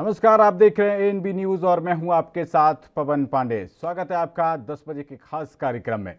नमस्कार, आप देख रहे हैं एएनबी न्यूज और मैं हूं आपके साथ पवन पांडे। स्वागत है आपका 10 बजे के खास कार्यक्रम में।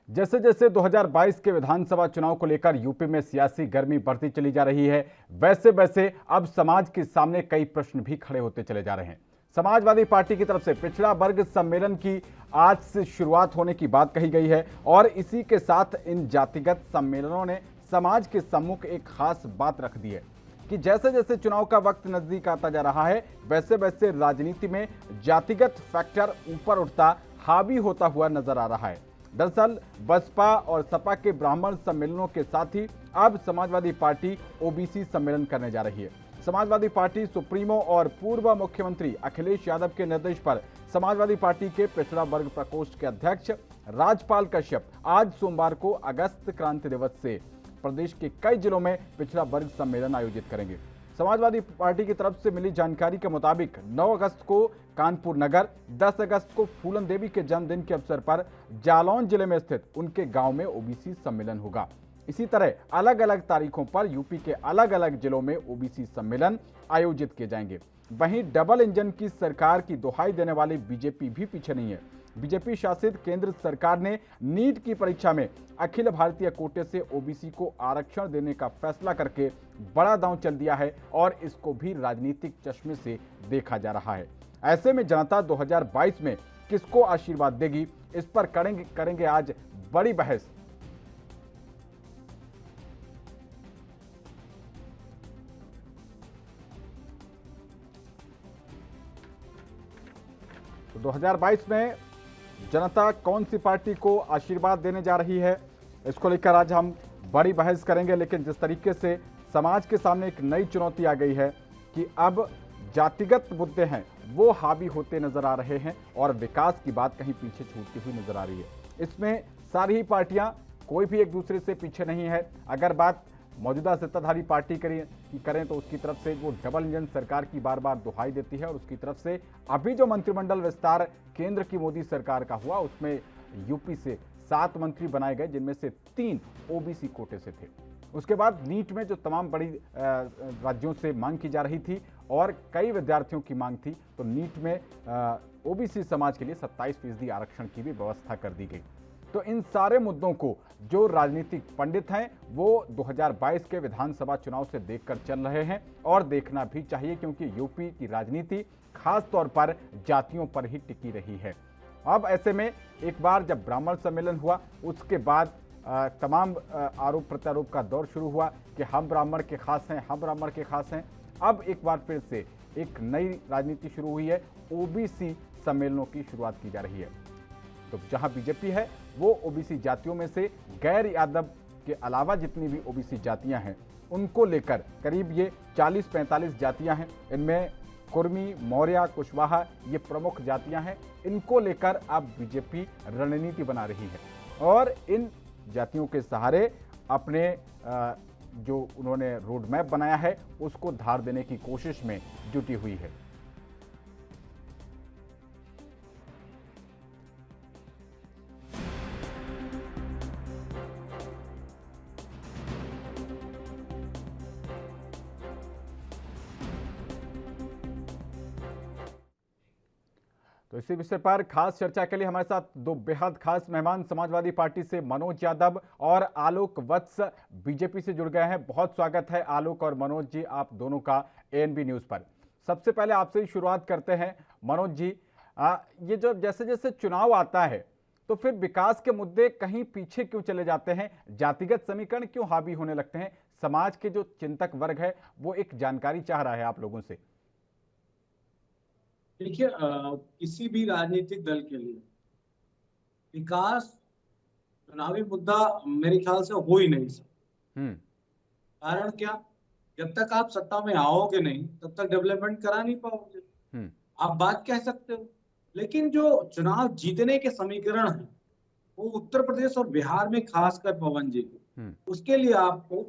जैसे जैसे 2022 के विधानसभा चुनाव को लेकर यूपी में सियासी गर्मी बढ़ती चली जा रही है, वैसे वैसे अब समाज के सामने कई प्रश्न भी खड़े होते चले जा रहे हैं। समाजवादी पार्टी की तरफ से पिछड़ा वर्ग सम्मेलन की आज से शुरुआत होने की बात कही गई है और इसी के साथ इन जातिगत सम्मेलनों ने समाज के सम्मुख एक खास बात रख दी है कि जैसे जैसे चुनाव का वक्त नजदीक आता जा रहा है, वैसे वैसे राजनीति में जातिगत फैक्टर ऊपर उठता, हावी होता हुआ नजर आ रहा है। दरअसल बसपा और सपा के ब्राह्मण सम्मेलनों के साथ ही अब समाजवादी पार्टी ओबीसी सम्मेलन करने जा रही है। समाजवादी पार्टी सुप्रीमो और पूर्व मुख्यमंत्री अखिलेश यादव के निर्देश पर समाजवादी पार्टी के पिछड़ा वर्ग प्रकोष्ठ के अध्यक्ष राजपाल कश्यप आज सोमवार को अगस्त क्रांति दिवस से प्रदेश के कई जिलों में पिछड़ा वर्ग सम्मेलन आयोजित करेंगे। समाजवादी पार्टी की तरफ से मिली जानकारी के मुताबिक 9 अगस्त को कानपुर नगर, 10 अगस्त को फूलन देवी के जन्मदिन के अवसर पर जालौन जिले में स्थित उनके गांव में ओबीसी सम्मेलन होगा। इसी तरह अलग अलग तारीखों पर यूपी के अलग अलग जिलों में ओबीसी सम्मेलन आयोजित किए जाएंगे। वहीं डबल इंजन की सरकार की दुहाई देने वाली बीजेपी भी पीछे नहीं है। बीजेपी शासित केंद्र सरकार ने नीट की परीक्षा में अखिल भारतीय कोटे से ओबीसी को आरक्षण देने का फैसला करके बड़ा दांव चल दिया है और इसको भी राजनीतिक चश्मे से देखा जा रहा है। ऐसे में जनता 2022 में किसको आशीर्वाद देगी, इस पर करेंगे आज बड़ी बहस। तो 2022 में जनता कौन सी पार्टी को आशीर्वाद देने जा रही है, इसको लेकर आज हम बड़ी बहस करेंगे। लेकिन जिस तरीके से समाज के सामने एक नई चुनौती आ गई है कि अब जातिगत मुद्दे हैं वो हावी होते नजर आ रहे हैं और विकास की बात कहीं पीछे छूटती हुई नजर आ रही है। इसमें सारी ही पार्टियां, कोई भी एक दूसरे से पीछे नहीं है। अगर बात मौजूदा सत्ताधारी पार्टी करें तो उसकी तरफ से वो डबल इंजन सरकार की बार बार दुहाई देती है और उसकी तरफ से अभी जो मंत्रिमंडल विस्तार केंद्र की मोदी सरकार का हुआ, उसमें यूपी से 7 मंत्री बनाए गए, जिनमें से 3 ओबीसी कोटे से थे। उसके बाद नीट में जो तमाम बड़ी राज्यों से मांग की जा रही थी और कई विद्यार्थियों की मांग थी, तो नीट में ओबीसी समाज के लिए 27% आरक्षण की भी व्यवस्था कर दी गई। तो इन सारे मुद्दों को जो राजनीतिक पंडित हैं वो 2022 के विधानसभा चुनाव से देखकर चल रहे हैं और देखना भी चाहिए, क्योंकि यूपी की राजनीति खास तौर पर जातियों पर ही टिकी रही है। अब ऐसे में एक बार जब ब्राह्मण सम्मेलन हुआ, उसके बाद तमाम आरोप प्रत्यारोप का दौर शुरू हुआ कि हम ब्राह्मण के खास हैं, हम ब्राह्मण के खास हैं। अब एक बार फिर से एक नई राजनीति शुरू हुई है, ओबीसी सम्मेलनों की शुरुआत की जा रही है। तो जहां बीजेपी है वो ओबीसी जातियों में से गैर यादव के अलावा जितनी भी ओबीसी जातियां हैं उनको लेकर करीब ये 40-45 जातियां हैं। इनमें कुर्मी, मौर्य, कुशवाहा ये प्रमुख जातियां हैं। इनको लेकर अब बीजेपी रणनीति बना रही है और इन जातियों के सहारे अपने जो उन्होंने रोड मैप बनाया है उसको धार देने की कोशिश में जुटी हुई है। तो इसी विषय पर खास चर्चा के लिए हमारे साथ 2 बेहद खास मेहमान समाजवादी पार्टी से मनोज यादव और आलोक वत्स बीजेपी से जुड़ गए हैं। बहुत स्वागत है आलोक और मनोज जी, आप दोनों का एएनबी न्यूज पर। सबसे पहले आपसे ही शुरुआत करते हैं मनोज जी। ये जो जैसे जैसे चुनाव आता है तो फिर विकास के मुद्दे कहीं पीछे क्यों चले जाते हैं, जातिगत समीकरण क्यों हावी होने लगते हैं? समाज के जो चिंतक वर्ग है वो एक जानकारी चाह रहा है आप लोगों से। देखिए, किसी भी राजनीतिक दल के लिए विकास चुनावी मुद्दा मेरे ख्याल से हो ही नहीं सकता। कारण क्या, जब तक आप सत्ता में आओगे नहीं तब तक डेवलपमेंट करा नहीं पाओगे। आप बात कह सकते हो, लेकिन जो चुनाव जीतने के समीकरण हैं वो उत्तर प्रदेश और बिहार में खासकर पवन जी, उसके लिए आपको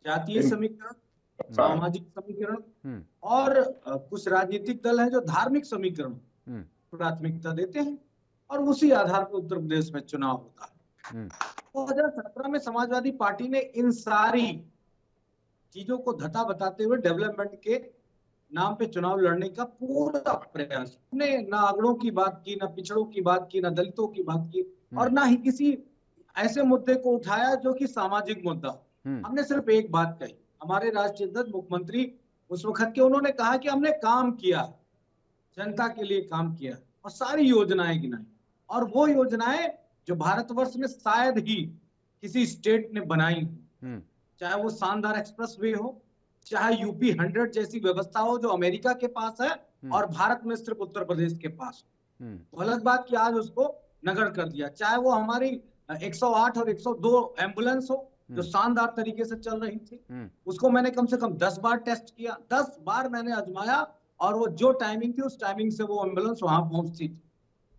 जातीय समीकरण, सामाजिक समीकरण और कुछ राजनीतिक दल हैं जो धार्मिक समीकरण प्राथमिकता देते हैं और उसी आधार पर उत्तर प्रदेश में चुनाव होता है। 2017 में समाजवादी पार्टी ने इन सारी चीजों को धता बताते हुए डेवलपमेंट के नाम पे चुनाव लड़ने का पूरा प्रयास, ने ना अगड़ों की बात की, ना पिछड़ों की बात की, ना दलितों की बात की, और ना ही किसी ऐसे मुद्दे को उठाया जो कि सामाजिक मुद्दा हो। हमने सिर्फ एक बात कही, हमारे राष्ट्रीय अध्यक्ष मुख्यमंत्री उस वक्त के, उन्होंने कहा कि हमने काम किया, जनता के लिए काम किया और सारी योजनाएं गिनाई, और वो योजनाएं जो भारतवर्ष में शायद ही किसी स्टेट ने बनाई, चाहे वो शानदार एक्सप्रेस वे हो, चाहे यूपी 100 जैसी व्यवस्था हो जो अमेरिका के पास है और भारत में सिर्फ उत्तर प्रदेश के पास हो। तो अलग बात कि आज उसको नगण्य कर दिया। चाहे वो हमारी 108 और 102 एम्बुलेंस हो जो शानदार तरीके से चल रही थी, उसको मैंने कम से कम 10 बार टेस्ट किया, 10 बार मैंने आजमाया, और वो जो टाइमिंग थी उस टाइमिंग से वो एम्बुलेंस वहां पहुंचती थी।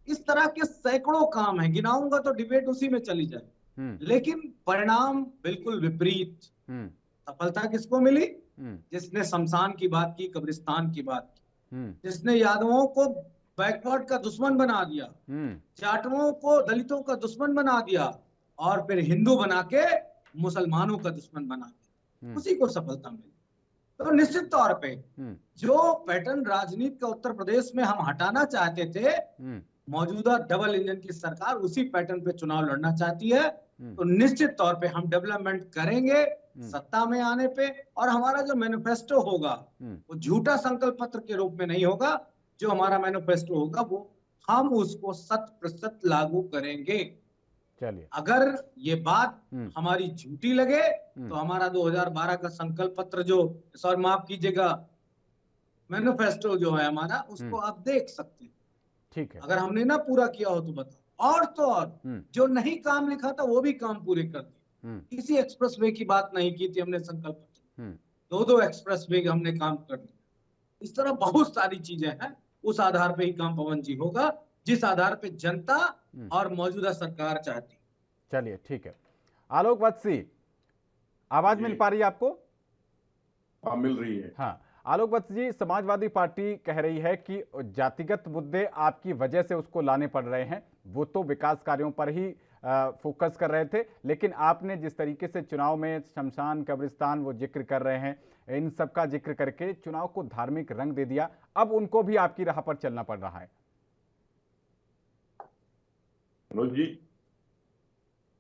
इस तरह के सैकड़ों काम है, गिनाऊंगा तो डिबेट उसी में चली जाए, लेकिन परिणाम बिल्कुल विपरीत। सफलता किसको मिली? जिसने शमशान की बात की, कब्रिस्तान की बात की, जिसने यादवों को बैकवर्ड का दुश्मन बना दिया, जाटवों को दलितों का दुश्मन बना दिया, और फिर हिंदू बना के मुसलमानों का दुश्मन बना दिया, उसी को सफलता मिली। तो निश्चित तौर पे जो पैटर्न राजनीति का उत्तर प्रदेश में हम हटाना चाहते थे, मौजूदा डबल इंजन की सरकार उसी पैटर्न पे चुनाव लड़ना चाहती है। तो निश्चित तौर पे हम डेवलपमेंट करेंगे सत्ता में आने पे, और हमारा जो मैनिफेस्टो होगा वो झूठा संकल्प पत्र के रूप में नहीं होगा। जो हमारा मैनिफेस्टो होगा वो हम उसको 100% लागू करेंगे। चलिए, अगर ये बात हमारी झूठी लगे तो हमारा 2012 का संकल्प पत्र जो, सॉरी माफ कीजिएगा, मैनिफेस्टो जो है हमारा, उसको आप देख सकते हैं। ठीक है, अगर हमने ना पूरा किया हो तो बताओ। और तो और जो नहीं काम लिखा था वो भी काम पूरे कर दिए। किसी एक्सप्रेसवे की बात नहीं की थी हमने संकल्प पत्र, 2-2 एक्सप्रेसवे हमने काम कर दिया। इस तरह बहुत सारी चीजें हैं, उस आधार पे ही काम पवन जी होगा जिस आधार पे जनता और मौजूदा सरकार चाहती। चलिए ठीक है। आलोक वत्सी, आवाज मिल पा रही है आपको? हाँ, मिल रही है। हाँ, आलोक वत्स जी, समाजवादी पार्टी कह रही है कि जातिगत मुद्दे आपकी वजह से उसको लाने पड़ रहे हैं, वो तो विकास कार्यों पर ही फोकस कर रहे थे, लेकिन आपने जिस तरीके से चुनाव में शमशान कब्रिस्तान वो जिक्र कर रहे हैं, इन सब का जिक्र करके चुनाव को धार्मिक रंग दे दिया, अब उनको भी आपकी राह पर चलना पड़ रहा है। मनोज जी,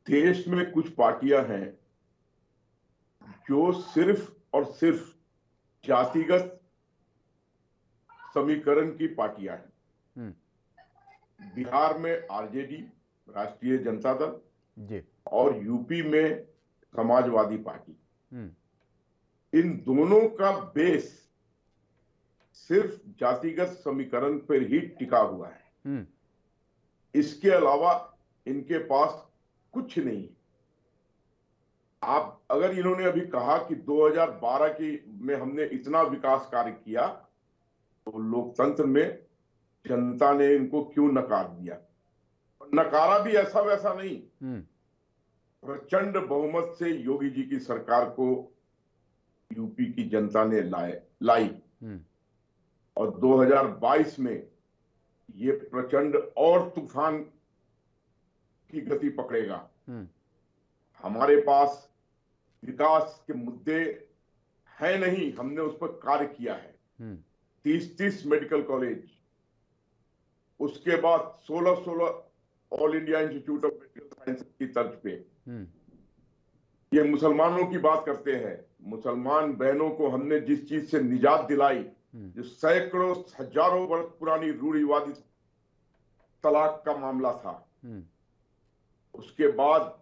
देश में कुछ पार्टियां हैं जो सिर्फ और सिर्फ जातिगत समीकरण की पार्टियां हैं। बिहार में आरजेडी, राष्ट्रीय जनता दल जी, और यूपी में समाजवादी पार्टी, इन दोनों का बेस सिर्फ जातिगत समीकरण पर ही टिका हुआ है। इसके अलावा इनके पास कुछ नहीं। आप अगर इन्होंने अभी कहा कि 2012 में हमने इतना विकास कार्य किया, तो लोकतंत्र में जनता ने इनको क्यों नकार दिया? नकारा भी ऐसा वैसा नहीं, प्रचंड बहुमत से योगी जी की सरकार को यूपी की जनता ने लाई, और 2022 में ये प्रचंड और तूफान की गति पकड़ेगा। हमारे पास विकास के मुद्दे है नहीं, हमने उस पर कार्य किया है। 30 मेडिकल कॉलेज, उसके बाद 16 all India Institute of medical science की तर्ज पे। ये मुसलमानों की बात करते हैं, मुसलमान बहनों को हमने जिस चीज से निजात दिलाई, जो सैकड़ों हजारों वर्ष पुरानी रूढ़िवादी तलाक का मामला था, उसके बाद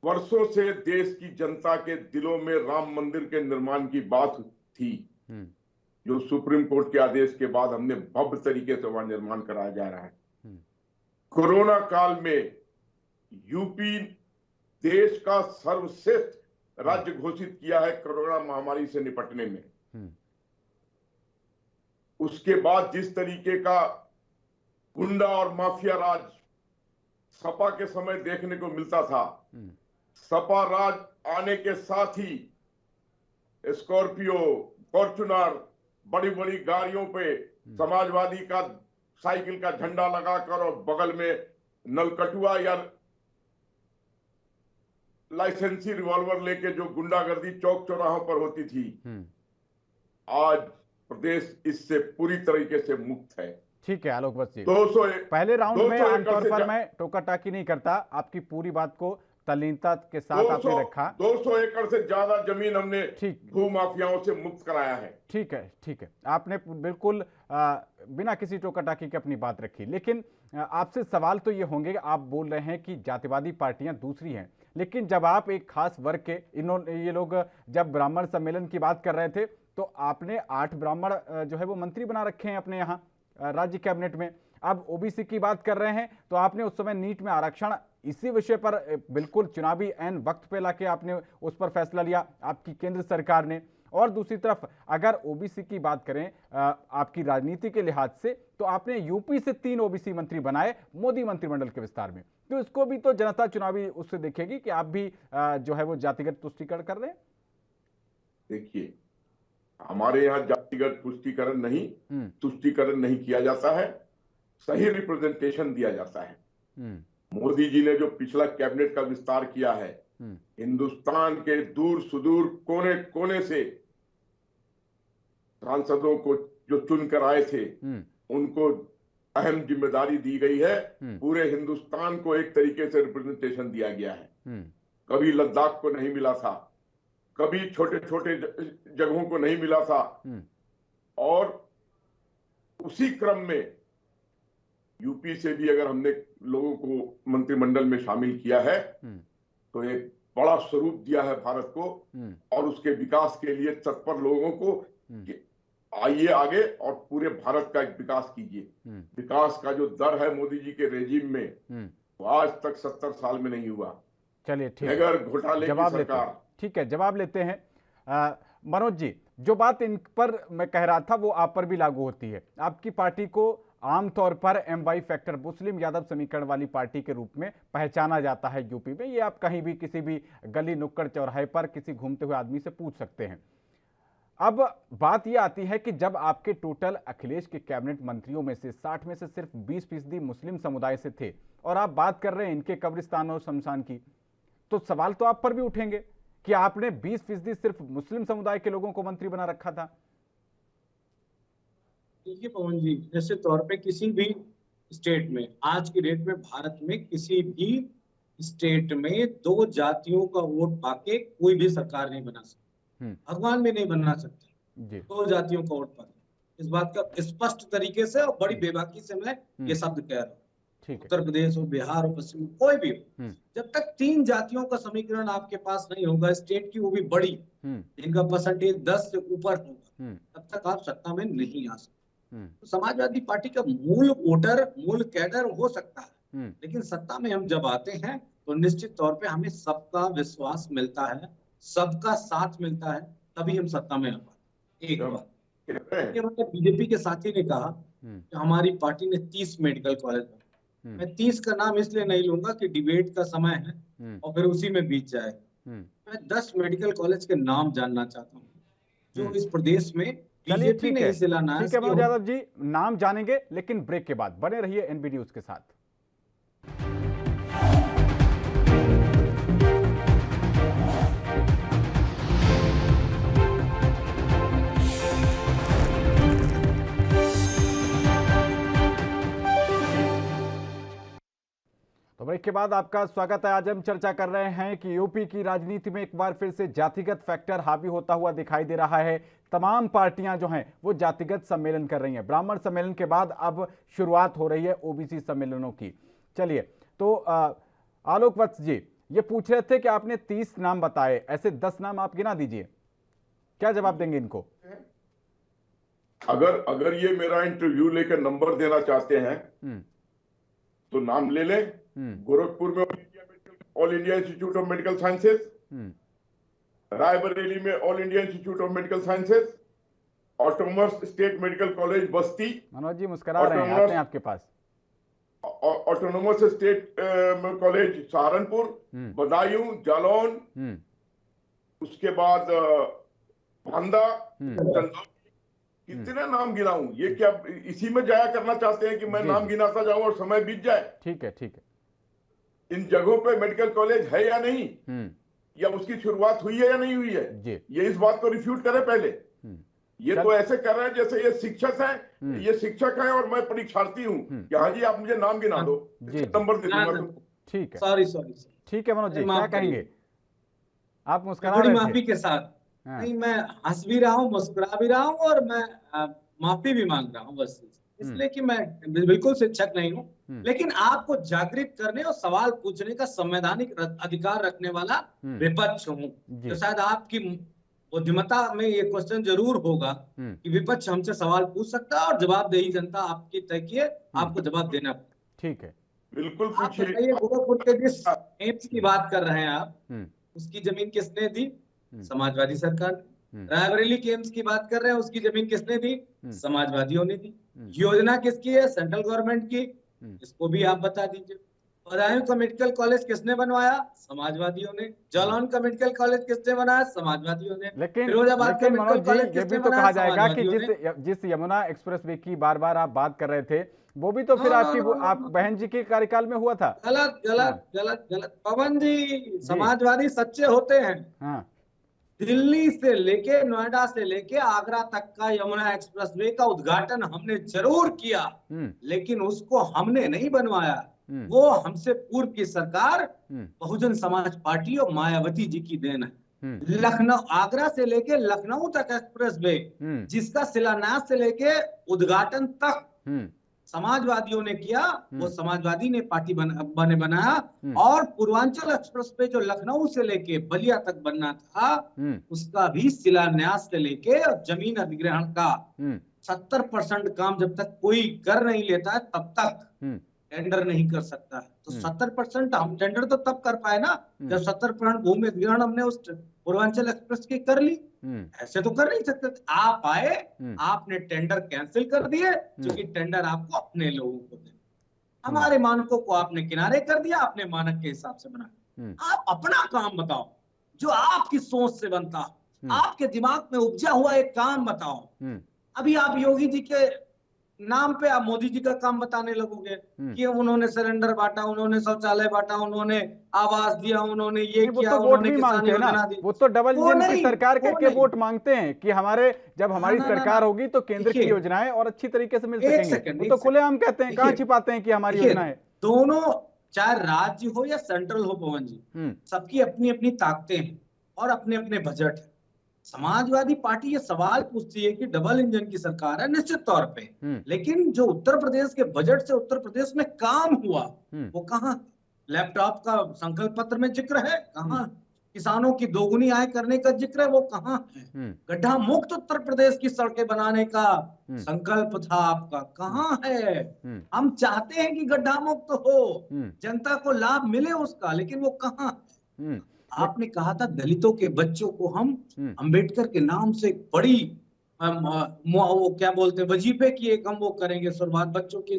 वर्षों से देश की जनता के दिलों में राम मंदिर के निर्माण की बात थी, जो सुप्रीम कोर्ट के आदेश के बाद हमने भव्य तरीके से वहां निर्माण कराया जा रहा है। कोरोना काल में यूपी देश का सर्वश्रेष्ठ राज्य घोषित किया है कोरोना महामारी से निपटने में। उसके बाद जिस तरीके का गुंडा और माफिया राज सपा के समय देखने को मिलता था, सपा राज आने के साथ ही स्कॉर्पियो, फॉर्च्यूनर, बड़ी बड़ी गाड़ियों पे समाजवादी का साइकिल का झंडा लगाकर और बगल में नलकटुआ या लाइसेंसी रिवॉल्वर लेके जो गुंडागर्दी चौक चौराहों पर होती थी, आज प्रदेश इससे पूरी तरीके से मुक्त है। ठीक है आलोक वत्स जी, 200 पहले राउंड में 200 एकड़ आमतौर से पर मैं टोका टाकी नहीं करता, आपकी पूरी बात को तल्लीनता के साथ आपने रखा। 200 एकड़ से ज्यादा जमीन हमने ठीक, भू माफियाओं से मुक्त कराया है। ठीक है, ठीक है, आपने बिल्कुल बिना किसी टोका टाकी के अपनी बात रखी। लेकिन आपसे सवाल तो ये होंगे, आप बोल रहे हैं कि जातिवादी पार्टियां दूसरी हैं, लेकिन जब आप एक खास वर्ग के ये लोग जब ब्राह्मण सम्मेलन की बात कर रहे थे तो आपने 8 ब्राह्मण जो है वो मंत्री बना रखे हैं अपने यहाँ राज्य कैबिनेट में। अब ओबीसी की बात कर रहे हैं तो आपने उस समय नीट में आरक्षण इसी विषय पर बिल्कुल चुनावी ऐन वक्त पे लाके आपने उस पर फैसला लिया आपकी केंद्र सरकार ने। और दूसरी तरफ अगर ओबीसी की बात करें आपकी राजनीति के लिहाज से, तो आपने यूपी से 3 ओबीसी मंत्री बनाए मोदी मंत्रिमंडल के विस्तार में, तो इसको भी तो जनता चुनावी उससे देखेगी कि आप भी जो है वो जातिगत तुष्टीकरण कर रहे हैं। देखिए, हमारे यहाँ जातिगत तुष्टीकरण नहीं किया जाता है, सही रिप्रेजेंटेशन दिया जाता है। मोदी जी ने जो पिछला कैबिनेट का विस्तार किया है, हिंदुस्तान के दूर सुदूर कोने कोने से सांसदों को जो चुनकर आए थे उनको अहम जिम्मेदारी दी गई है। पूरे हिंदुस्तान को एक तरीके से रिप्रेजेंटेशन दिया गया है। कभी लद्दाख को नहीं मिला था, कभी छोटे छोटे जगहों को नहीं मिला था, और उसी क्रम में यूपी से भी अगर हमने लोगों को मंत्रिमंडल में शामिल किया है तो एक बड़ा स्वरूप दिया है भारत को और उसके विकास के लिए तत्पर लोगों को कि आइए आगे और पूरे भारत का एक विकास कीजिए। विकास का जो दर है मोदी जी के रेजिम में वो आज तक 70 साल में नहीं हुआ। चलिए ठीक है, अगर घोटाले की सरकार। ठीक है, जवाब लेते हैं। मनोज जी, जो बात इन पर मैं कह रहा था वो आप पर भी लागू होती है। आपकी पार्टी को आमतौर पर MY फैक्टर मुस्लिम यादव समीकरण वाली पार्टी के रूप में पहचाना जाता है यूपी में। ये आप कहीं भी किसी भी गली नुक्कड़ चौराहे पर किसी घूमते हुए आदमी से पूछ सकते हैं। अब बात यह आती है कि जब आपके टोटल अखिलेश के कैबिनेट मंत्रियों में से 60 में से सिर्फ 20% मुस्लिम समुदाय से थे और आप बात कर रहे हैं इनके कब्रिस्तान और शमशान की, तो सवाल तो आप पर भी उठेंगे कि आपने 20% सिर्फ मुस्लिम समुदाय के लोगों को मंत्री बना रखा था। देखिए पवन जी, जैसे तौर पे किसी भी स्टेट में आज की डेट में भारत में किसी भी स्टेट में 2 जातियों का वोट पाके कोई भी सरकार नहीं बना सकता, भगवान भी नहीं बना सकते 2 जातियों का वोट पाके। इस बात का स्पष्ट तरीके से और बड़ी बेबाकी से मैं ये शब्द कह रहा हूँ। उत्तर प्रदेश हो, बिहार हो, पश्चिम कोई भी हो, जब तक 3 जातियों का समीकरण आपके पास नहीं होगा स्टेट की, वो भी बड़ी जिनका परसेंटेज 10 से ऊपर होगा, तब तक आप सत्ता में नहीं आ सकते। तो समाजवादी पार्टी का मूल वोटर, मूल कैडर हो सकता है, लेकिन सत्ता में हम जब आते हैं तो निश्चित तौर पे हमें सबका विश्वास मिलता है, सबका साथ मिलता है, तभी हम सत्ता में आ पाते। एक बात बीजेपी के साथी ने कहा कि हमारी पार्टी ने 30 मेडिकल कॉलेज बनाए। मैं 30 का नाम इसलिए नहीं लूंगा कि डिबेट का समय है और फिर उसी में बीत जाए। मैं 10 मेडिकल कॉलेज के नाम जानना चाहता हूँ जो इस प्रदेश में बीजेपी ने शिलान्यास। ठीक है मनोज यादव जी, नाम जानेंगे लेकिन ब्रेक के बाद। बने रहिए NB न्यूज के साथ। तो ब्रेक के बाद आपका स्वागत है। आज हम चर्चा कर रहे हैं कि यूपी की राजनीति में एक बार फिर से जातिगत फैक्टर हावी होता हुआ दिखाई दे रहा है। तमाम पार्टियां जो हैं वो जातिगत सम्मेलन कर रही हैं। ब्राह्मण सम्मेलन के बाद अब शुरुआत हो रही है ओबीसी सम्मेलनों की। चलिए, तो आलोक वत्स जी ये पूछ रहे थे कि आपने 30 नाम बताए, ऐसे 10 नाम आप गिना दीजिए, क्या जवाब देंगे इनको? अगर ये मेरा इंटरव्यू लेकर नंबर देना चाहते हैं तो नाम ले लें। गोरखपुर में All India Institute of Medical Sciences, Raebareli में All India Institute of Medical Sciences, autonomous state medical college Basti. Manoj ji मुस्कुरा रहे हैं, आते हैं आपके पास। Autonomous state college Saharanpur, Budaun, Jalaun, उसके बाद बांदा, कितने नाम गिनाऊं? ये क्या इसी में जाया करना चाहते हैं कि मैं नाम गिनाता जाऊं और समय बीत जाए? ठीक है, ठीक है। इन जगहों पे मेडिकल कॉलेज है या नहीं, या उसकी शुरुआत हुई है या नहीं हुई है, ये इस बात को रिफ्यूट करें पहले। ये तो ऐसे कर रहे हैं जैसे ये शिक्षक है, ये शिक्षक है और मैं परीक्षार्थी हूँ कि हाँ जी आप मुझे नाम गिना दो, नंबर दे दूंगा तुमको। ठीक है, सॉरी ठीक है मनोज जी, क्या कहेंगे? आप मुस्कुरा बड़ी रहे थे। माफी के साथ। नहीं, मैं हंस भी रहा हूँ, मुस्कुरा भी रहा हूँ और मैं माफी भी मांग रहा हूँ, बस इसलिए कि मैं बिल्कुल शिक्षक नहीं हूँ, लेकिन आपको जागृत करने और सवाल पूछने का संवैधानिक अधिकार रखने वाला विपक्ष हूँ। तो शायद आपकी बुद्धिमत्ता में ये क्वेश्चन जरूर होगा कि विपक्ष हमसे सवाल पूछ सकता है और जवाबदेही जनता आपकी तय किए, आपको जवाब देना। ठीक है, बिल्कुल आप बताइए, गोरखपुर के जिस एम्स की बात कर रहे हैं आप, उसकी जमीन किसने दी? समाजवादी सरकार। रायबरेली के एम्स की बात कर रहे हैं, उसकी जमीन किसने दी? समाजवादियों ने दी। योजना किसकी है? सेंट्रल गवर्नमेंट की, इसको भी आप बता दीजिए। बदायूं का मेडिकल कॉलेज किसने बनवाया? समाजवादियों ने। जालौन का मेडिकल कॉलेज किसने बनाया? समाजवादियों ने। लेकिन फिरोजाबाद का मेडिकल कॉलेज ये भी किसने तो बनाया? कहा जाएगा कि जिस यमुना एक्सप्रेसवे की बार बार आप बात कर रहे थे, वो भी तो फिर आप बहन जी के कार्यकाल में हुआ था। गलत गलत गलत गलत पवन जी, समाजवादी सच्चे होते हैं। हाँ, दिल्ली से लेके, नोएडा से लेके आगरा तक का यमुना एक्सप्रेसवे का उद्घाटन हमने जरूर किया, लेकिन उसको हमने नहीं बनवाया, वो हमसे पूर्व की सरकार बहुजन समाज पार्टी और मायावती जी की देन है। लखनऊ, आगरा से लेके लखनऊ तक एक्सप्रेसवे, जिसका शिलान्यास से लेके उद्घाटन तक समाजवादियों ने किया, वो समाजवादी ने पार्टी बनाया। और पूर्वांचल एक्सप्रेस पे जो लखनऊ से लेके बलिया तक बनना था, उसका भी शिलान्यास से लेके जमीन अधिग्रहण का 70% काम जब तक कोई कर नहीं लेता है तब तक टेंडर नहीं कर सकता है। तो 70% हम टेंडर तो तब कर पाए ना जब 70% भूमि अधिग्रहण हमने उस पूर्वांचल एक्सप्रेस की कर ली। ऐसे तो कर नहीं सकते। आप आए, आपने टेंडर कैंसिल कर दिए, क्योंकि टेंडर आपको अपने लोगों को दे, हमारे मानकों को आपने किनारे कर दिया, आपने मानक के हिसाब से बना। आप अपना काम बताओ जो आपकी सोच से बनता, आपके दिमाग में उपजा हुआ एक काम बताओ। अभी आप योगी जी के नाम पे आप मोदी जी का काम बताने लगोगे कि उन्होंने सिलेंडर बांटा, उन्होंने शौचालय बांटा, उन्होंने आवास दिया, उन्होंने ये किया, उन्होंने किसान योजना दी। वो तो डबल इंजन की सरकार करके वोट मांगते हैं कि हमारे जब हमारी सरकार होगी तो केंद्र की योजनाएं और अच्छी तरीके से मिल सकेंगे। वो तो खुलेआम कहते हैं, कहाँ छिपाते हैं कि हमारी योजनाएं। दोनों, चाहे राज्य हो या सेंट्रल हो पवन जी, सबकी अपनी अपनी ताकतें हैं और अपने अपने बजट है। समाजवादी पार्टी ये सवाल पूछती है कि डबल इंजन की सरकार है, निश्चित तौर पे, लेकिन जो उत्तर प्रदेश के बजट से उत्तर प्रदेश में काम हुआ वो कहाँ? लैपटॉप का संकल्प पत्र में जिक्र है? कहाँ? किसानों की दोगुनी आय करने का जिक्र है? वो कहाँ है? गड्ढा मुक्त उत्तर प्रदेश की सड़कें बनाने का संकल्प था आपका, कहाँ है? हम चाहते हैं कि गड्ढा मुक्त हो, जनता को लाभ मिले उसका, लेकिन वो कहाँ है? आपने कहा था दलितों के बच्चों को हम अंबेडकर के नाम से बड़ी वो क्या बोलते हैं, वजीफे की एक हम वो करेंगे शुरुआत बच्चों की।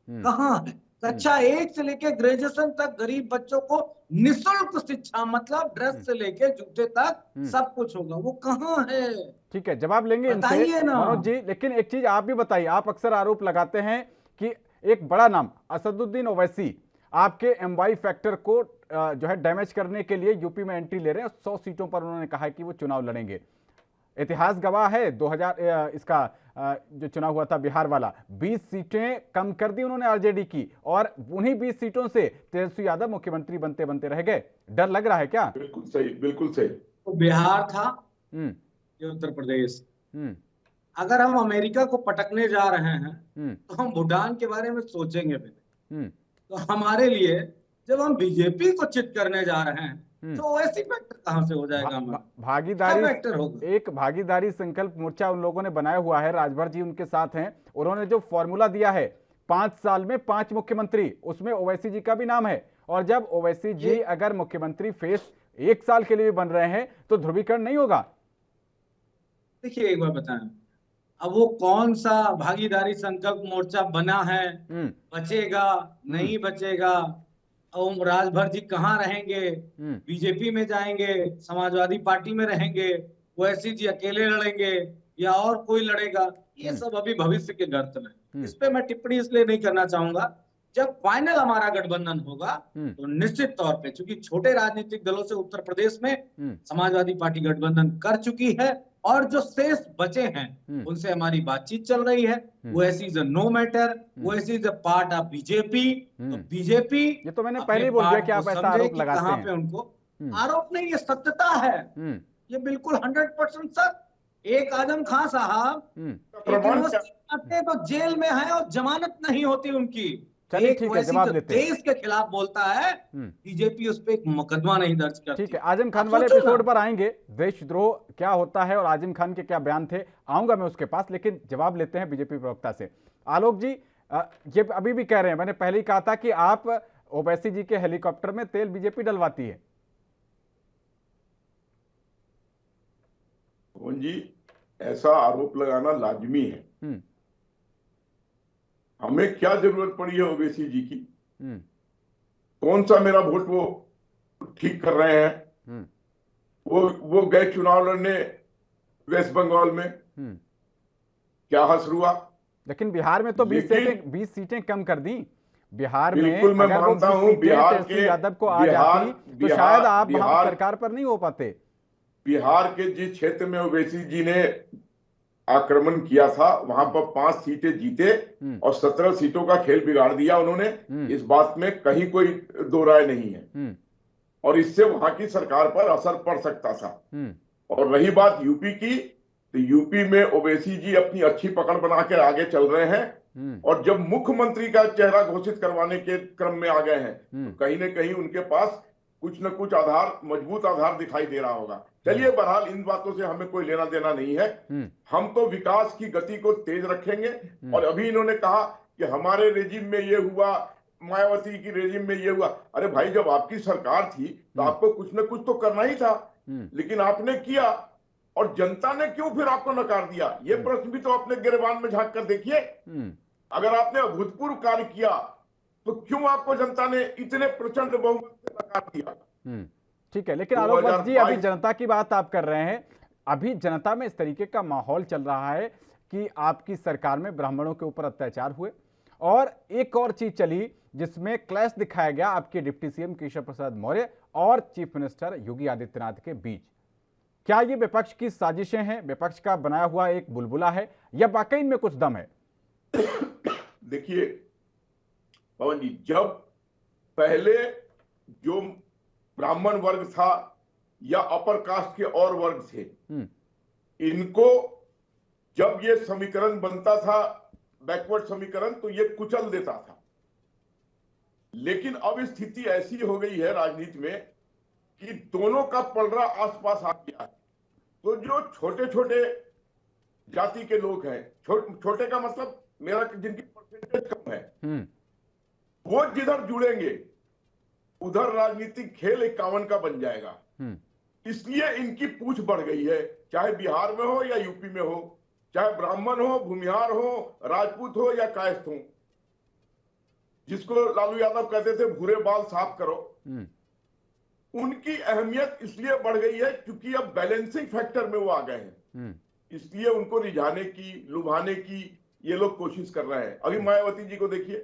कहाँ है? कक्षा 1 से लेके ग्रेजुएशन तक गरीब बच्चों को निःशुल्क शिक्षा, मतलब ड्रेस से लेके जूते तक सब कुछ होगा, वो कहाँ है? ठीक है, जवाब लेंगे इनसे मनोज जी, लेकिन एक चीज आप भी बताइए। आप अक्सर आरोप लगाते हैं कि एक बड़ा नाम असदुद्दीन ओवैसी आपके MY फैक्टर को जो है डैमेज करने के लिए यूपी में एंट्री ले रहे हैं। 100 सीटों पर उन्होंने कहा कि वो चुनाव लड़ेंगे। इतिहास गवाह है, 2000 इसका जो चुनाव हुआ था बिहार वाला, 20 सीटें कम कर दी उन्होंने आरजेडी की, और उन्हीं 20 सीटों से तेजस्वी यादव मुख्यमंत्री बनते बनते रह गए। डर लग रहा है क्या? बिल्कुल सही, बिल्कुल सही। तो बिहार था, ये उत्तर प्रदेश। अगर हम अमेरिका को पटकने जा रहे हैं तो हम भूटान के बारे में सोचेंगे पहले। तो हमारे लिए जब हम बीजेपी को चित करने जा रहे हैं तो ऐसी फैक्टर कहां से हो जाएगा? भागीदारी फैक्टर होगा। एक भागीदारी संकल्प मोर्चा उन लोगों ने बनाया हुआ है, राजभर जी उनके साथ हैं। उन्होंने जो फॉर्मूला दिया है 5 साल में 5 मुख्यमंत्री, उसमें ओवैसी जी का भी नाम है। और जब ओवैसी जी अगर मुख्यमंत्री फेस 1 साल के लिए भी बन रहे हैं तो ध्रुवीकरण नहीं होगा। देखिए एक बार बताएं, अब वो कौन सा भागीदारी संकल्प मोर्चा बना है, बचेगा नहीं बचेगा, और राजभर जी कहाँ रहेंगे? बीजेपी में जाएंगे, समाजवादी पार्टी में रहेंगे, ओवैसी जी अकेले लड़ेंगे या और कोई लड़ेगा? ये सब अभी भविष्य के गर्त में, इस पे मैं टिप्पणी इसलिए नहीं करना चाहूंगा। जब फाइनल हमारा गठबंधन होगा तो निश्चित तौर पे, क्योंकि छोटे राजनीतिक दलों से उत्तर प्रदेश में समाजवादी पार्टी गठबंधन कर चुकी है और जो शेष बचे हैं उनसे हमारी बातचीत चल रही है। Owaisi is a no matter, Owaisi is a part of BJP. तो बीजेपी ये तो मैंने पहले ही बोल दिया कि आप ऐसा आरोप लगाते हैं। कहां पे उनको आरोप नहीं, ये सत्यता है, ये बिल्कुल 100% सच। एक आजम खान साहब आते तो जेल में है और जमानत नहीं होती उनकी। चलिए ठीक है, जवाब लेते हैं। देश के खिलाफ बोलता है, बीजेपी उस पर एक मुकदमा नहीं दर्ज करती। ठीक है, आजम खान वाले एपिसोड पर आएंगे, देशद्रोह क्या होता है और आजम खान के क्या बयान थे, आऊंगा मैं उसके पास, लेकिन जवाब लेते हैं बीजेपी प्रवक्ता से। आलोक जी, ये अभी भी कह रहे हैं, मैंने पहले ही कहा था कि आप ओवैसी जी के हेलीकॉप्टर में तेल बीजेपी डलवाती है। जी, ऐसा आरोप लगाना लाजमी है। हमें क्या जरूरत पड़ी है ओवैसी जी की? कौन सा मेरा वोट वो ठीक कर रहे हैं? वो गए चुनाव लड़ने वेस्ट बंगाल में, क्या हासिल हुआ? लेकिन बिहार में तो 20 सीटें कम कर दी। बिहार में बिल्कुल मैं मानता हूं, बिहार के यादव को आ जाती तो शायद आप वहां सरकार पर नहीं हो पाते। बिहार के जिस क्षेत्र में ओवैसी जी ने आक्रमण किया था, वहां पर 5 सीटें जीते और 17 सीटों का खेल बिगाड़ दिया उन्होंने। इस बात में कहीं कोई दो राय नहीं है, और इससे वहां की सरकार पर असर पड़ सकता था। और रही बात यूपी की, तो यूपी में ओवैसी जी अपनी अच्छी पकड़ बना के आगे चल रहे हैं, और जब मुख्यमंत्री का चेहरा घोषित करवाने के क्रम में आ गए हैं, तो कहीं ना कहीं उनके पास कुछ न कुछ आधार, मजबूत आधार दिखाई दे रहा होगा। चलिए, बहरहाल इन बातों से हमें कोई लेना देना नहीं है। हम तो विकास की गति को तेज रखेंगे। और अभी इन्होंने कहा कि हमारे रेजिम में ये हुआ, मायावती की रेजिम में ये हुआ। अरे भाई, जब आपकी सरकार थी तो आपको कुछ न कुछ तो करना ही था, लेकिन आपने किया, और जनता ने क्यों फिर आपको नकार दिया? ये प्रश्न भी तो अपने गिरबान में झांक कर देखिए। अगर आपने अभूतपूर्व कार्य किया तो क्यों आपको जनता ने इतने प्रचंड बहुमत से नकार दिया? ठीक है, लेकिन आलोक जी, अभी जनता की बात आप कर रहे हैं। अभी जनता में इस तरीके का माहौल चल रहा है कि आपकी सरकार में ब्राह्मणों के ऊपर अत्याचार हुए, और एक और चीज चली जिसमें क्लैश दिखाया गया आपके डिप्टी सीएम केशव प्रसाद मौर्य और चीफ मिनिस्टर योगी आदित्यनाथ के बीच। क्या ये विपक्ष की साजिशें हैं, विपक्ष का बनाया हुआ एक बुलबुला है, या वाकई में कुछ दम है? देखिए पवन जी, जब पहले जो ब्राह्मण वर्ग था या अपर कास्ट के और वर्ग थे, इनको जब ये समीकरण बनता था, बैकवर्ड समीकरण, तो ये कुचल देता था। लेकिन अब स्थिति ऐसी हो गई है राजनीति में कि दोनों का पलड़ा आसपास आ गया है। तो जो छोटे छोटे जाति के लोग हैं, छोटे का मतलब मेरा, जिनकी परसेंटेज कम है, वो जिधर जुड़ेंगे उधर राजनीतिक खेल 51 का बन जाएगा। इसलिए इनकी पूछ बढ़ गई है, चाहे बिहार में हो या यूपी में हो, चाहे ब्राह्मण हो, भूमिहार हो, राजपूत हो या कायस्थ हो, जिसको लालू यादव कहते थे भूरे बाल साफ करो। उनकी अहमियत इसलिए बढ़ गई है क्योंकि अब बैलेंसिंग फैक्टर में वो आ गए हैं, इसलिए उनको रिझाने की, लुभाने की ये लोग कोशिश कर रहे हैं। अभी मायावती जी को देखिए,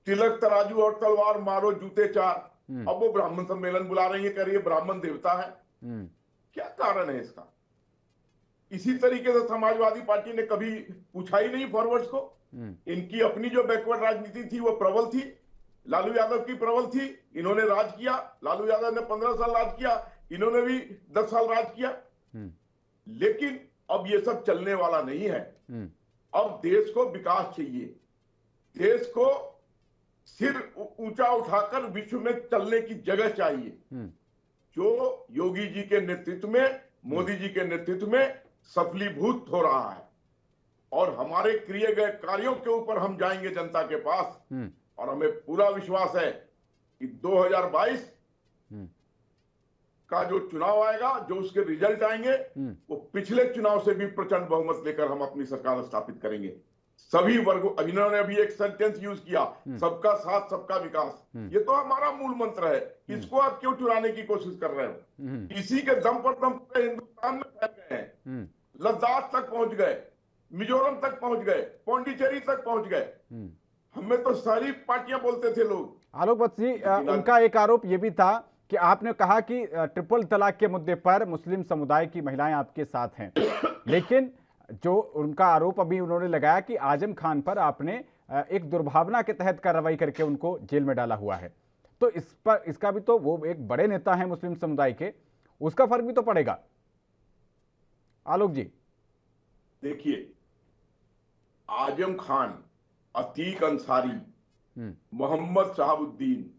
तिलक तराजू और तलवार मारो जूते चार, अब वो ब्राह्मण सम्मेलन बुला रही है, कह रही है ब्राह्मण देवता है। क्या कारण है इसका? इसी तरीके से समाजवादी पार्टी ने कभी पूछा ही नहीं फॉरवर्ड्स को। इनकी अपनी जो बैकवर्ड राजनीति थी वो प्रबल थी, लालू यादव की प्रबल थी। इन्होंने राज किया, लालू यादव ने 15 साल राज किया, इन्होंने भी 10 साल राज किया। लेकिन अब ये सब चलने वाला नहीं है। अब देश को विकास चाहिए, देश को सिर ऊंचा उठाकर विश्व में चलने की जगह चाहिए, जो योगी जी के नेतृत्व में, मोदी जी के नेतृत्व में सफलीभूत हो रहा है। और हमारे किए गए कार्यों के ऊपर हम जाएंगे जनता के पास, और हमें पूरा विश्वास है कि 2022 का जो चुनाव आएगा, जो उसके रिजल्ट आएंगे, वो पिछले चुनाव से भी प्रचंड बहुमत लेकर हम अपनी सरकार स्थापित करेंगे। सभी वर्गों, इन्होंने अभी एक सेंटेंस यूज किया, सबका साथ सबका विकास, ये तो हमारा मूल मंत्र है। इसको आप क्यों चुराने की कोशिश कर रहे हो? इसी के दम पर दम पूरे हिंदुस्तान में फैल गए हैं, लद्दाख तक पहुंच गए, मिजोरम तक पहुंच गए, पौंडीचेरी तक पहुंच गए। हमें तो सारी पार्टियां बोलते थे लोग। आलोक जी, उनका एक आरोप यह भी था कि आपने कहा कि ट्रिपल तलाक के मुद्दे पर मुस्लिम समुदाय की महिलाएं आपके साथ हैं, लेकिन जो उनका आरोप अभी उन्होंने लगाया कि आजम खान पर आपने एक दुर्भावना के तहत कार्रवाई करके उनको जेल में डाला हुआ है, तो इस पर इसका भी तो, वो एक बड़े नेता हैं मुस्लिम समुदाय के, उसका फर्क भी तो पड़ेगा। आलोक जी देखिए, आजम खान, अतीक अंसारी, मोहम्मद शहाबुद्दीन,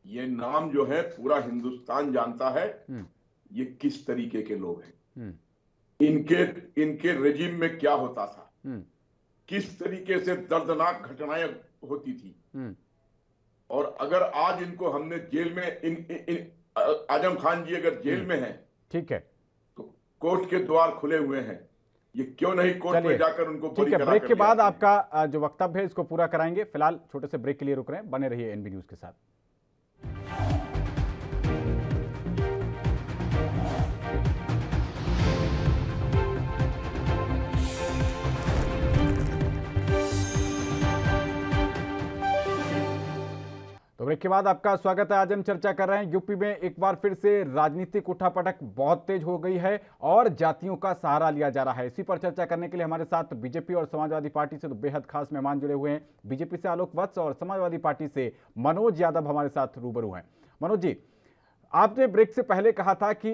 ये नाम जो है पूरा हिंदुस्तान जानता है ये किस तरीके के लोग हैं। इनके रेजिम में क्या होता था, किस तरीके से दर्दनाक घटनाएं होती थी। और अगर आज इनको हमने जेल में, आजम खान जी अगर जेल में हैं, ठीक है, तो कोर्ट के द्वार खुले हुए हैं, ये क्यों नहीं कोर्ट में जाकर उनको बरी करा कर ब्रेक के बाद आपका जो वक्तव्य है इसको पूरा कराएंगे। फिलहाल छोटे से ब्रेक के लिए रुक रहे हैं, बने रहिए एनबी न्यूज के साथ। तो ब्रेक के बाद आपका स्वागत है। आज हम चर्चा कर रहे हैं, यूपी में एक बार फिर से राजनीतिक उठापटक बहुत तेज हो गई है और जातियों का सहारा लिया जा रहा है। इसी पर चर्चा करने के लिए हमारे साथ बीजेपी और समाजवादी पार्टी से तो बेहद खास मेहमान जुड़े हुए हैं। बीजेपी से आलोक वत्स और समाजवादी पार्टी से मनोज यादव हमारे साथ रूबरू हैं। मनोज जी, आपने ब्रेक से पहले कहा था कि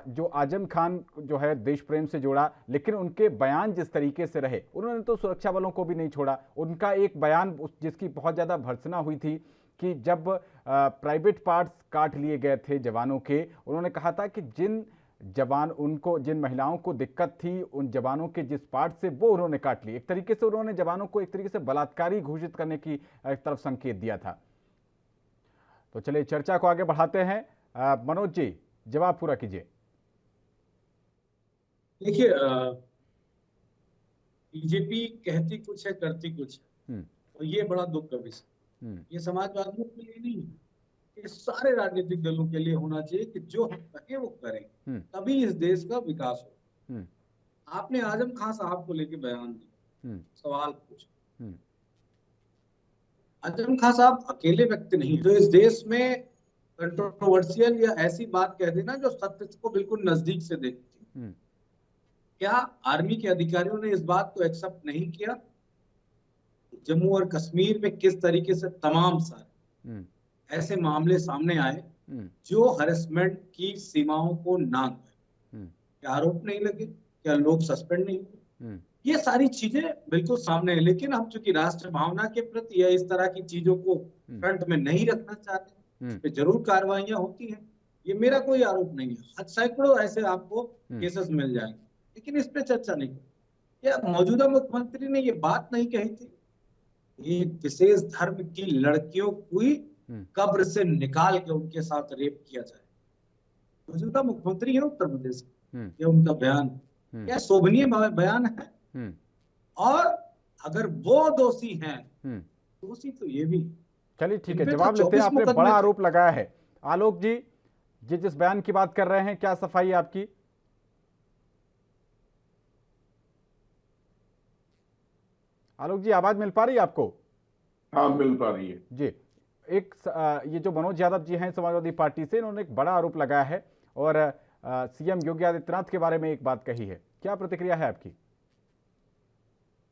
जो आजम खान जो है देश प्रेम से जोड़ा, लेकिन उनके बयान जिस तरीके से रहे, उन्होंने तो सुरक्षा बलों को भी नहीं छोड़ा। उनका एक बयान जिसकी बहुत ज्यादा भर्त्सना हुई थी कि जब प्राइवेट पार्ट्स काट लिए गए थे जवानों के, उन्होंने कहा था कि जिन महिलाओं को दिक्कत थी उन जवानों के जिस पार्ट से वो उन्होंने काट लिए। एक तरीके से उन्होंने जवानों को एक तरीके से बलात्कारी घोषित करने की तरफ संकेत दिया था। तो चलिए चर्चा को आगे बढ़ाते हैं। मनोज जी, जवाब पूरा कीजिए। देखिए, बीजेपी कहती कुछ है, करती कुछ है, और ये बड़ा दुख का विषय। ये समाजवादियों के लिए नहीं, ये सारे राजनीतिक दलों के लिए होना चाहिए कि जो हम कहें वो करें, तभी इस देश का विकास हो। आपने आजम खान साहब को लेकर बयान दिया, सवाल पूछा। आजम खान साहब अकेले व्यक्ति नहीं जो इस देश में कंट्रोवर्शियल या ऐसी बात कह देना जो सत्य को बिल्कुल नजदीक से देखती है। क्या आर्मी के अधिकारियों ने इस बात को एक्सेप्ट नहीं किया? जम्मू और कश्मीर में किस तरीके से तमाम सारे ऐसे मामले सामने आए जो हरेसमेंट की सीमाओं को नांग गए? क्या आरोप नहीं लगे? क्या लोग सस्पेंड नहीं हुए? ये सारी चीजें बिल्कुल सामने है, लेकिन हम चूंकि राष्ट्र भावना के प्रति या इस तरह की चीजों को फ्रंट में नहीं रखना चाहते, इस पे जरूर कार्रवाइयां होती हैं। ये मेरा कोई आरोप नहीं है, सैकड़ों ऐसे आपको केसेस मिल जाएंगे, लेकिन इस पे चर्चा नहीं की। या मौजूदा मुख्यमंत्री ने ये बात नहीं कही थी एक विशेष धर्म की लड़कियों को कब्र से निकाल के उनके साथ रेप किया जाए? मौजूदा मुख्यमंत्री है उत्तर प्रदेश, ये उनका बयान क्या शोभनीय बयान है? और अगर वो दोषी हैं, दोषी तो ये भी। चलिए ठीक है, जवाब लेते हैं। आपने बड़ा आरोप लगाया है। आलोक जी, जिस बयान की बात कर रहे हैं, क्या सफाई है आपकी? आलोक जी, आवाज मिल पा रही है आपको? हाँ, मिल पा रही है जी। ये जो मनोज यादव जी हैं समाजवादी पार्टी से, इन्होंने एक बड़ा आरोप लगाया है और सीएम योगी आदित्यनाथ के बारे में एक बात कही है। क्या प्रतिक्रिया है आपकी?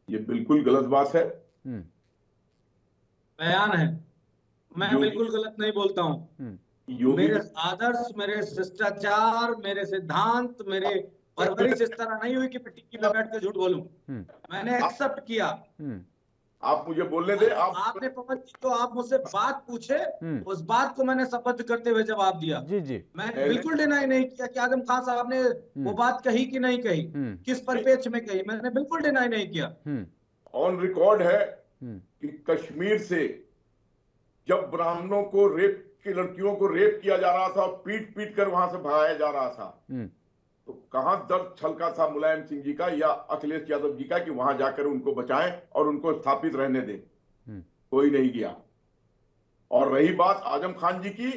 ये बिल्कुल गलत बात है। बयान है, मैं बिल्कुल गलत नहीं बोलता हूँ। मेरे आदर्श, मेरे शिष्टाचार, मेरे सिद्धांत, मेरे परवरिश इस तरह नहीं हुई कि टिक्की में बैठ कर झूठ बोलूं। मैंने एक्सेप्ट किया। आप मुझे बोलने दे। आपने पवन जी तो आप मुझसे बात पूछे, उस बात को मैंने शपथ करते हुए जवाब दिया। जी जी, मैं बिल्कुल डिनाई नहीं किया कि आजम खान साहब ने वो बात कही कि नहीं कही, किस परिप्रेक्ष्य में कही, मैंने बिल्कुल डिनाई नहीं किया। ऑन रिकॉर्ड है कि कश्मीर से जब ब्राह्मणों को रेप की लड़कियों को रेप किया जा रहा था, पीट पीट कर वहां से भगाया जा रहा था, तो कहां दर्द छलका था मुलायम सिंह जी का या अखिलेश यादव जी का कि वहां जाकर उनको बचाएं और उनको स्थापित रहने दें? कोई नहीं गया। और रही बात आजम खान जी की,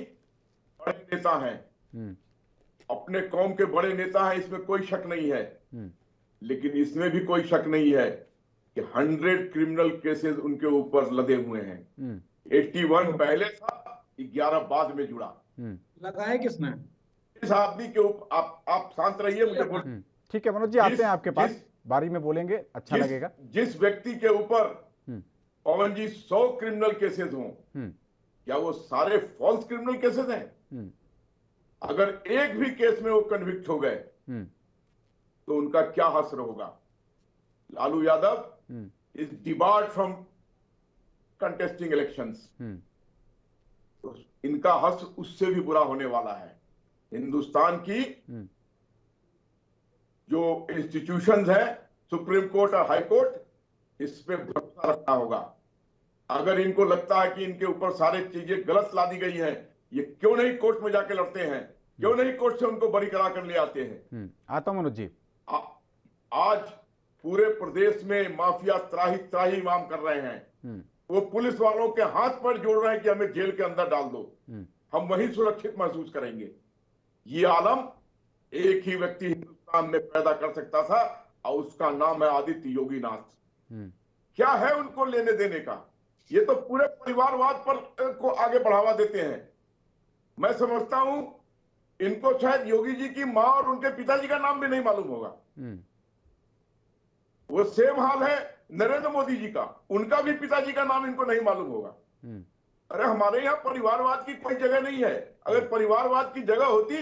बड़े नेता हैं, अपने कौम के बड़े नेता हैं, इसमें कोई शक नहीं है। लेकिन इसमें भी कोई शक नहीं है कि 100 क्रिमिनल केसेस उनके ऊपर लदे हुए हैं। 81 पहले था, 11 बाद में जुड़ा। लगाया किसने? इस आदमी के ऊपर आप शांत रहिए, मुझे बोल। ठीक है मनोज जी, आते हैं आपके पास, बारी में बोलेंगे, अच्छा लगेगा। जिस व्यक्ति के ऊपर पवन जी 100 क्रिमिनल केसेस हों, क्या वो सारे फॉल्स क्रिमिनल केसेस हैं? अगर एक भी केस में वो कन्विक्ट हो गए तो उनका क्या हश्र होगा? Lalu Yadav is debarred from contesting elections. तो इनका हश्र उससे भी बुरा होने वाला है। हिंदुस्तान की जो इंस्टीट्यूशंस है, सुप्रीम कोर्ट और हाई कोर्ट, इस पे भरोसा रखना होगा। अगर इनको लगता है कि इनके ऊपर सारी चीजें गलत ला दी गई हैं, ये क्यों नहीं कोर्ट में जाके लड़ते हैं? क्यों नहीं कोर्ट से उनको बरी करा कर ले आते हैं? आता हूं मनोज जी। आज पूरे प्रदेश में माफिया त्राही त्राही माम कर रहे हैं। वो पुलिस वालों के हाथ पर जोड़ रहे हैं कि हमें जेल के अंदर डाल दो, हम वहीं सुरक्षित महसूस करेंगे। ये आलम एक ही व्यक्ति हिंदुस्तान में पैदा कर सकता था और उसका नाम है आदित्य योगीनाथ। क्या है उनको लेने देने का? ये तो पूरे परिवारवाद पर को आगे बढ़ावा देते हैं। मैं समझता हूं इनको शायद योगी जी की मां और उनके पिताजी का नाम भी नहीं मालूम होगा। वो सेम हाल है नरेंद्र मोदी जी का, उनका भी पिताजी का नाम इनको नहीं मालूम होगा। अरे हमारे यहाँ परिवारवाद की कोई जगह नहीं है। अगर परिवारवाद की जगह होती,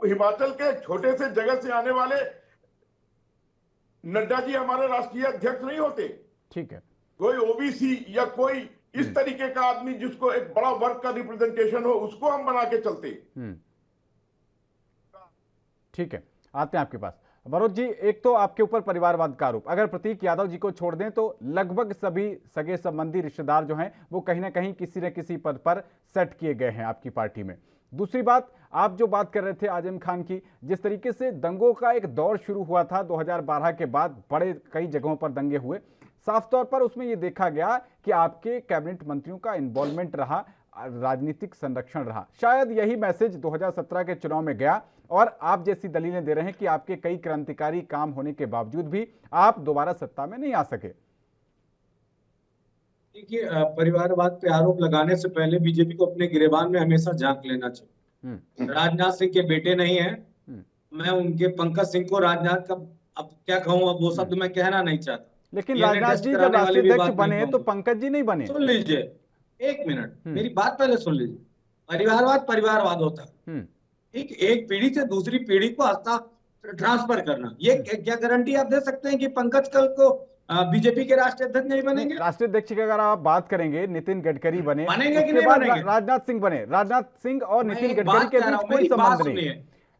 हिमाचल के छोटे से जगह से आने वाले नड्डा जी हमारे राष्ट्रीय अध्यक्ष नहीं होते। ठीक है, कोई ओबीसी या कोई इस तरीके का आदमी जिसको एक बड़ा वर्ग का रिप्रेजेंटेशन हो, उसको हम बना के चलते। ठीक है, आते हैं आपके पास। मनोज जी, एक तो आपके ऊपर परिवारवाद का आरोप, अगर प्रतीक यादव जी को छोड़ दें तो लगभग सभी सगे संबंधी रिश्तेदार जो हैं वो कहीं ना कहीं किसी न किसी पद पर सेट किए गए हैं आपकी पार्टी में। दूसरी बात, आप जो बात कर रहे थे आजम खान की, जिस तरीके से दंगों का एक दौर शुरू हुआ था 2012 के बाद, बड़े कई जगहों पर दंगे हुए, साफ तौर पर उसमें यह देखा गया कि आपके कैबिनेट मंत्रियों का इन्वॉल्वमेंट रहा, राजनीतिक संरक्षण रहा। शायद यही मैसेज 2017 के चुनाव में गया और आप जैसी दलीलें दे रहे हैं कि आपके कई क्रांतिकारी काम होने के बावजूद भी आप दोबारा सत्ता में नहीं आ सके। देखिए, परिवारवाद पे आरोप लगाने से पहले बीजेपी को अपने गिरेबान में हमेशा झांक लेना चाहिए। राजनाथ सिंह के बेटे नहीं है, मैं उनके पंकज सिंह को राजनाथ का अब क्या कहूं, अब वो शब्द मैं कहना नहीं चाहता। लेकिन राजनाथ जी जब राष्ट्रीय अध्यक्ष बने तो पंकज जी नहीं बने। सुन लीजिए, एक मिनट, मेरी बात पहले सुन लीजिए। परिवारवाद परिवारवाद होता है, ठीक? एक पीढ़ी से दूसरी पीढ़ी को हस्ता ट्रांसफर करना, ये क्या गारंटी आप दे सकते हैं कि पंकज कल को बीजेपी के राष्ट्रीय अध्यक्ष नहीं बनेंगे? राष्ट्रीय अध्यक्ष की अगर आप बात करेंगे, नितिन गडकरी बनेंगे कि नहीं बनेंगे? राजनाथ सिंह बने। राजनाथ सिंह और नितिन गडकरी के बीच कोई संबंध नहीं है।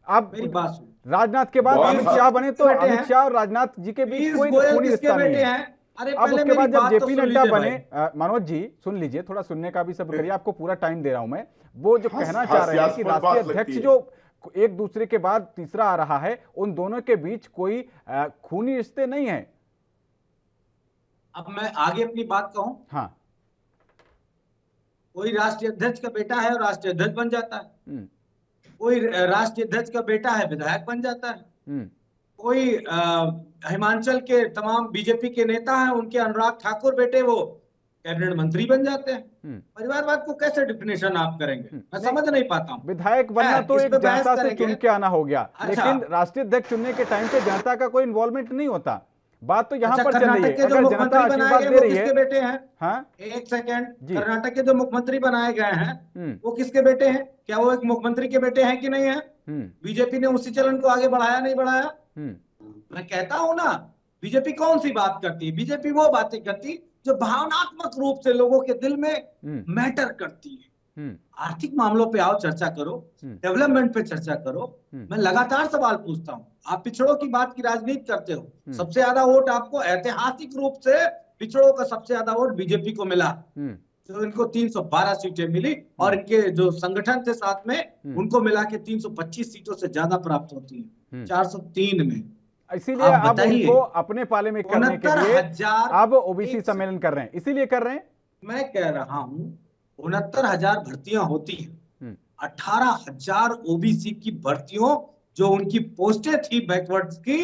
अब मेरी बात सुनिए, राजनाथ के बाद अमित शाह बने तो अमित शाह और राजनाथ जी के बीच कोई खूनी रिश्ता नहीं है। अब उसके बाद जब जेपी नड्डा बने, मनोज जी सुन लीजिए, थोड़ा सुनने का भी सब्र करिए, आपको पूरा टाइम दे रहा हूं मैं। वो जो कहना चाह रहे हैं कि राष्ट्रीय अध्यक्ष जो एक दूसरे के बाद तीसरा आ रहा है, उन दोनों के बीच कोई खूनी रिश्ते नहीं है। अब मैं आगे अपनी बात कहूं। हाँ, कोई राष्ट्रीय अध्यक्ष का बेटा है और राष्ट्रीय अध्यक्ष बन जाता है, कोई राष्ट्रीय अध्यक्ष का बेटा है विधायक बन जाता है, कोई हिमाचल के तमाम बीजेपी के नेता हैं, उनके अनुराग ठाकुर बेटे वो कैबिनेट मंत्री बन जाते हैं। परिवारवाद को कैसे डिफिनेशन आप करेंगे, मैं समझ नहीं पाता हूँ। विधायक बनना तो एक जनता से चुन के आना हो गया, लेकिन राष्ट्रीय अध्यक्ष चुनने के टाइम पे जनता का कोई इन्वॉल्वमेंट नहीं होता। बात तो यहाँ पर चल रही है, अगर जनता आशीर्वाद दे रही है। बेटे हैं, हाँ, एक सेकेंड, कर्नाटक के जो मुख्यमंत्री बनाए गए हैं वो किसके बेटे हैं? क्या वो एक मुख्यमंत्री के बेटे हैं कि नहीं है? बीजेपी ने उसी चलन को आगे बढ़ाया नहीं बढ़ाया? मैं कहता हूं ना, बीजेपी कौन सी बात करती है? बीजेपी वो बातें करती जो भावनात्मक रूप से लोगों के दिल में मैटर करती है। आर्थिक मामलों पे आओ चर्चा करो, डेवलपमेंट पे चर्चा करो। मैं लगातार सवाल पूछता हूँ, आप पिछड़ों की बात की राजनीति करते हो, सबसे ज्यादा वोट आपको ऐतिहासिक रूप से पिछड़ों का सबसे ज्यादा वोट बीजेपी को मिला, तो इनको 312 सीटें मिली और इनके जो संगठन थे साथ में उनको मिला के 325 सीटों से ज्यादा प्राप्त होती है 403 में। इसीलिए अब उनको अपने पाले में करने के लिए अब ओबीसी सम्मेलन कर रहे हैं, इसीलिए कर रहे हैं। मैं कह रहा हूं 69,000 भर्तियां होती हैं, 18,000 ओबीसी की भर्तियों जो उनकी पोस्टें थी बैकवर्ड्स की,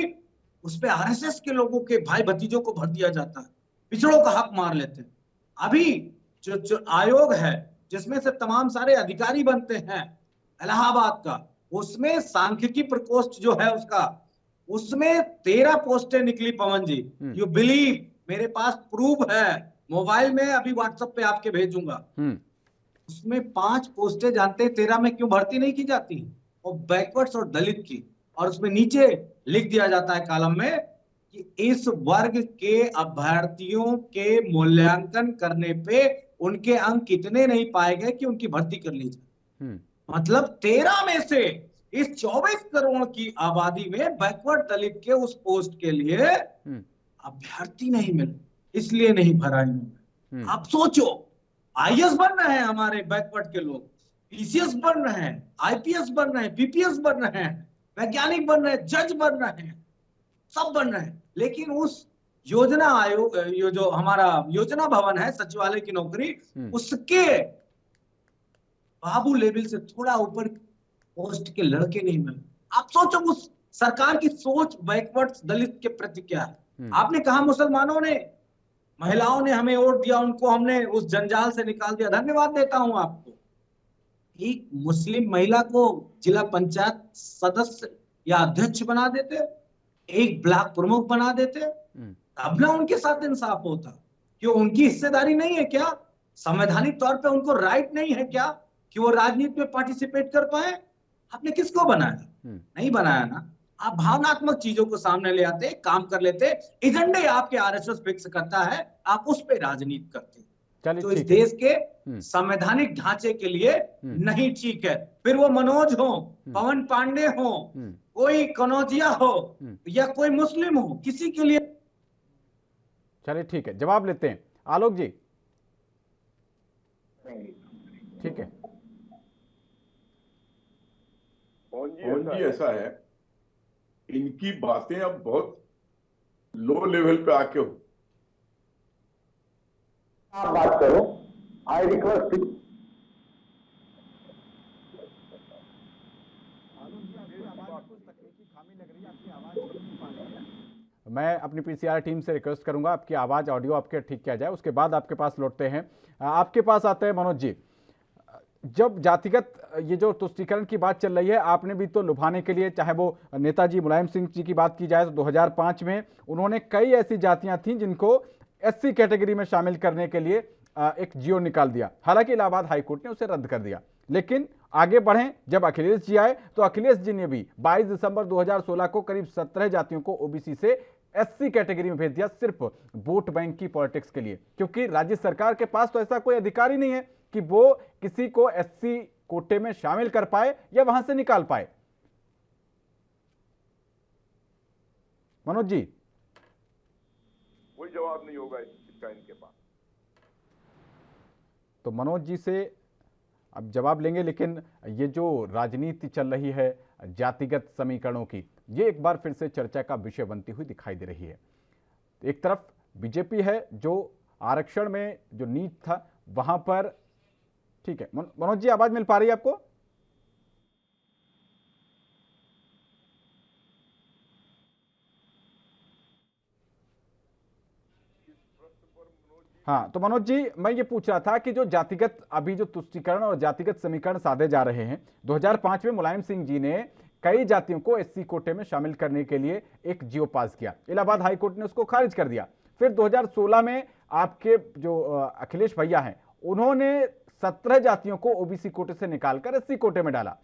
उस पे आरएसएस के लोगों के भाई भतीजों को भर दिया जाता है, पिछड़ों का हक मार लेते हैं। अभी जो आयोग है जिसमें से तमाम सारे अधिकारी बनते हैं इलाहाबाद का, उसमें सांख्यिकी प्रकोष्ठ जो है उसका, उसमें 13 पोस्टें निकली पवन जी। यू बिलीव, मेरे पास प्रूफ है, मोबाइल में अभी व्हाट्सएप पे आपके भेजूंगा। उसमें 5 पोस्टें जानते हैं 13 में क्यों भर्ती नहीं की जाती, और बैकवर्ड्स और दलित की। और उसमें नीचे लिख दिया जाता है कॉलम में कि इस वर्ग के अभ्यर्थियों के मूल्यांकन करने पे उनके अंक कितने नहीं पाए गए कि उनकी भर्ती कर ली जाए। मतलब 13 में से इस 24 करोड़ की आबादी में बैकवर्ड दलित के उस पोस्ट के लिए अभ्यर्थी नहीं मिले, इसलिए नहीं भरा इन्होंने। आप सोचो, आईएएस बन रहे हैं हमारे बैकवर्ड के लोग, पीसीएस बन रहे हैं, आईपीएस बन रहे हैं, पीपीएस बन रहे हैं, वैज्ञानिक बन रहे हैं, जज बन रहे हैं, सब बन रहे हैं। लेकिन उस योजना आयोग, ये जो हमारा योजना भवन है, सचिवालय की नौकरी, उसके बाबू लेवल से थोड़ा ऊपर पोस्ट के लड़के नहीं मिले। आप सोचो उस सरकार की सोच बैकवर्ड दलित के प्रति क्या है। आपने कहा मुसलमानों ने, महिलाओं ने हमें वोट दिया, उनको हमने उस जंजाल से निकाल दिया, धन्यवाद देता हूं आपको। एक मुस्लिम महिला को जिला पंचायत सदस्य या अध्यक्ष बना देते, एक ब्लॉक प्रमुख बना देते, तब ना उनके साथ इंसाफ होता। क्यों उनकी हिस्सेदारी नहीं है क्या? संवैधानिक तौर पे उनको राइट नहीं है क्या कि वो राजनीति में पार्टिसिपेट कर पाए? आपने किसको बनाया? नहीं बनाया ना। आप भावनात्मक चीजों को सामने ले आते, काम कर लेते, एजेंडे आपके आरएसएस फिक्स करता है, आप उस पे राजनीति करते, तो इस देश के संवैधानिक ढांचे के लिए नहीं ठीक है। फिर वो मनोज हो, पवन पांडे हो, कोई कनौजिया हो या कोई मुस्लिम हो, किसी के लिए। चलिए ठीक है, जवाब लेते हैं आलोक जी। ठीक है जी, ऐसा है, इनकी बातें अब बहुत लो लेवल पे आके आप बात करो। आई रिक्वेस्ट मैं अपनी पीसीआर टीम से रिक्वेस्ट करूंगा आपकी आवाज ऑडियो आपके ठीक किया जाए, उसके बाद आपके पास लौटते हैं। आपके पास आते हैं मनोज जी। जब जातिगत ये जो तुष्टीकरण की बात चल रही है, आपने भी तो लुभाने के लिए, चाहे वो नेताजी मुलायम सिंह जी की बात की जाए तो 2005 में उन्होंने कई ऐसी जातियां थीं जिनको एससी कैटेगरी में शामिल करने के लिए एक जियो निकाल दिया। हालांकि इलाहाबाद हाईकोर्ट ने उसे रद्द कर दिया। लेकिन आगे बढ़ें, जब अखिलेश जी आए तो अखिलेश जी ने भी 22 दिसंबर 2016 को करीब 17 जातियों को ओबीसी से एससी कैटेगरी में भेज दिया, सिर्फ वोट बैंक की पॉलिटिक्स के लिए। क्योंकि राज्य सरकार के पास तो ऐसा कोई अधिकार ही नहीं है कि वो किसी को एससी कोटे में शामिल कर पाए या वहां से निकाल पाए। मनोज जी, कोई जवाब नहीं होगा इसका इनके पास। तो मनोज जी से अब जवाब लेंगे, लेकिन ये जो राजनीति चल रही है जातिगत समीकरणों की, ये एक बार फिर से चर्चा का विषय बनती हुई दिखाई दे रही है। एक तरफ बीजेपी है जो आरक्षण में जो नीति था वहां पर, ठीक है मनोज जी, आवाज मिल पा रही है आपको? हाँ, तो मनोज जी मैं ये पूछ रहा था कि जो जातिगत अभी जो तुष्टीकरण और जातिगत समीकरण साधे जा रहे हैं, 2005 में मुलायम सिंह जी ने कई जातियों को एससी कोटे में शामिल करने के लिए एक जियो पास किया, इलाहाबाद हाईकोर्ट ने उसको खारिज कर दिया। फिर 2016 में आपके जो अखिलेश भैया हैं, उन्होंने 17 जातियों को ओबीसी कोटे से निकालकर एससी कोटे में डाला,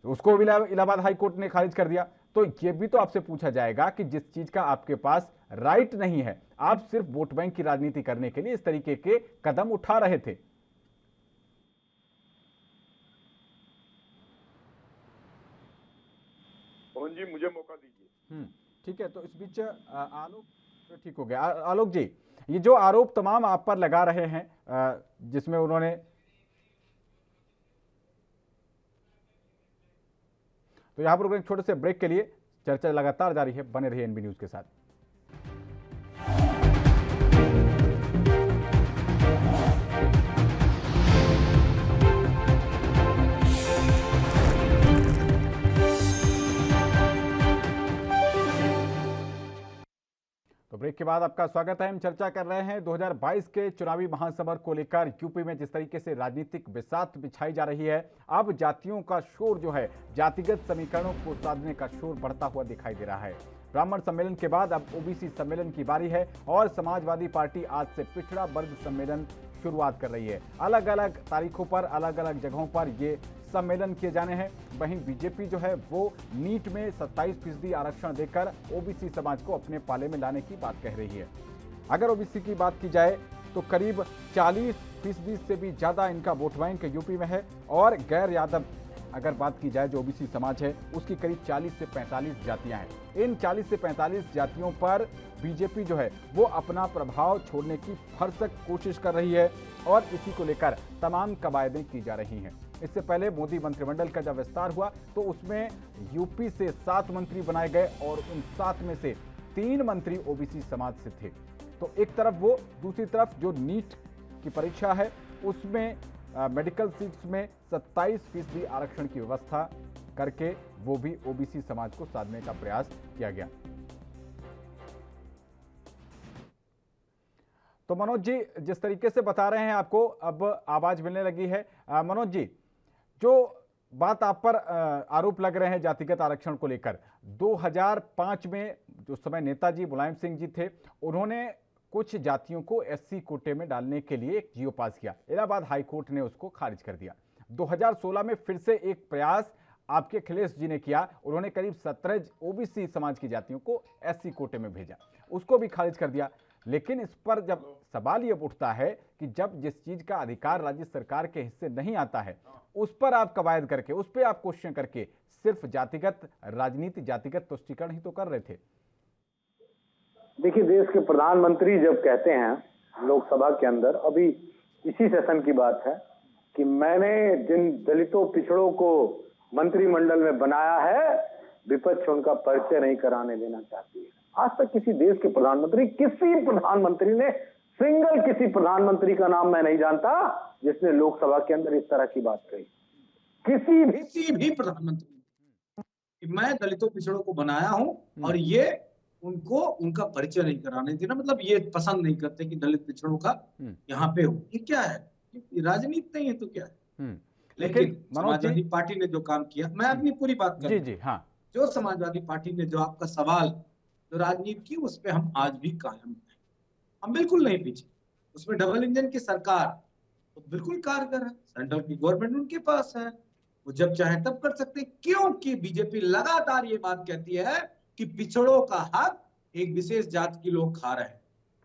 उसको भी इलाहाबाद हाईकोर्ट ने खारिज कर दिया। तो ये भी तो आपसे पूछा जाएगा कि जिस चीज का आपके पास राइट नहीं है, आप सिर्फ वोट बैंक की राजनीति करने के लिए इस तरीके के कदम उठा रहे थे। पवन जी, मुझे मौका दीजिए। ठीक है, तो इस बीच आलोक, ठीक हो गया। आलोक जी, ये जो आरोप तमाम आप पर लगा रहे हैं, जिसमें उन्होंने, तो यहां पर एक छोटे से ब्रेक के लिए, चर्चा लगातार जारी है, बने रहिए एनबी न्यूज के साथ। तो ब्रेक के बाद आपका स्वागत है। हम चर्चा कर रहे हैं 2022 के चुनावी महासमर को लेकर। यूपी में जिस तरीके से राजनीतिक बिसात बिछाई जा रही है, अब जातियों का शोर जो है, जातिगत समीकरणों को साधने का शोर बढ़ता हुआ दिखाई दे रहा है। ब्राह्मण सम्मेलन के बाद अब ओबीसी सम्मेलन की बारी है और समाजवादी पार्टी आज से पिछड़ा वर्ग सम्मेलन शुरुआत कर रही है। अलग अलग तारीखों पर अलग अलग जगहों पर ये सम्मेलन किए जाने हैं। वहीं बीजेपी जो है वो नीट में 27% आरक्षण देकर ओबीसी समाज को अपने पाले में लाने की बात कह रही है। अगर ओबीसी की बात की जाए तो करीब 40% से भी ज़्यादा इनका वोट बैंक यूपी में है और गैर यादव अगर बात की जाए जो ओबीसी समाज है उसकी करीब 40 से 45 जातियां हैं। इन 40 से 45 जातियों पर बीजेपी जो है वो अपना प्रभाव छोड़ने की भरसक कोशिश कर रही है और इसी को लेकर तमाम कवायदें की जा रही हैं। इससे पहले मोदी मंत्रिमंडल का जब विस्तार हुआ तो उसमें यूपी से 7 मंत्री बनाए गए और उन 7 में से 3 मंत्री ओबीसी समाज से थे। तो एक तरफ वो, दूसरी तरफ जो नीट की परीक्षा है उसमें मेडिकल सीट्स में 27% आरक्षण की व्यवस्था करके वो भी ओबीसी समाज को साधने का प्रयास किया गया। तो मनोज जी जिस तरीके से बता रहे हैं आपको अब आवाज मिलने लगी है। मनोज जी, जो बात आप पर आरोप लग रहे हैं जातिगत आरक्षण को लेकर, 2005 में जो समय नेताजी मुलायम सिंह जी थे उन्होंने कुछ जातियों को एससी कोटे में डालने के लिए एक जीओ पास किया। इलाहाबाद हाई कोर्ट ने उसको खारिज कर दिया। 2016 में फिर से एक प्रयास आपके अखिलेश जी ने किया। उन्होंने करीब 17 ओबीसी समाज की जातियों को एससी कोटे में भेजा, उसको भी खारिज कर दिया। लेकिन इस पर जब सवाल ये उठता है कि जब जिस चीज का अधिकार राज्य सरकार के हिस्से नहीं आता है उस पर आप कवायद करके, उस पर आप क्वेश्चन करके सिर्फ जातिगत राजनीति, जातिगत तुष्टीकरण ही तो कर रहे थे। देखिए, देश के प्रधानमंत्री जब कहते हैं लोकसभा के अंदर, अभी इसी सेशन की बात है, कि मैंने जिन दलितों पिछड़ों को मंत्रिमंडल में बनाया है विपक्ष उनका परिचय नहीं कराने देना चाहती है। आज तक किसी देश के प्रधानमंत्री, किसी प्रधानमंत्री का नाम मैं नहीं जानता जिसने लोकसभा के अंदर इस तरह की बात कही। किसी भी प्रधानमंत्री, मैं दलितों पिछड़ों को बनाया हूं और ये उनको उनका परिचय नहीं कराने देना, मतलब ये पसंद नहीं करते कि दलित पिछड़ों का यहाँ पे हो। ये क्या है? ये राजनीति नहीं है तो क्या है? लेकिन समाजवादी पार्टी ने जो काम किया, मैं अपनी पूरी बात कर जी हाँ, जो समाजवादी पार्टी ने जो आपका सवाल जो राजनीति की, उस पर हम आज भी कायम हैं। हम बिल्कुल नहीं पीछे। उसमें डबल इंजन की सरकार तो बिल्कुल कारगर है, सेंट्रल की गवर्नमेंट उनके पास है, वो जब चाहे तब कर सकते। क्योंकि बीजेपी लगातार ये बात कहती है कि पिछड़ों का हक एक विशेष जाति के लोग खा रहे हैं,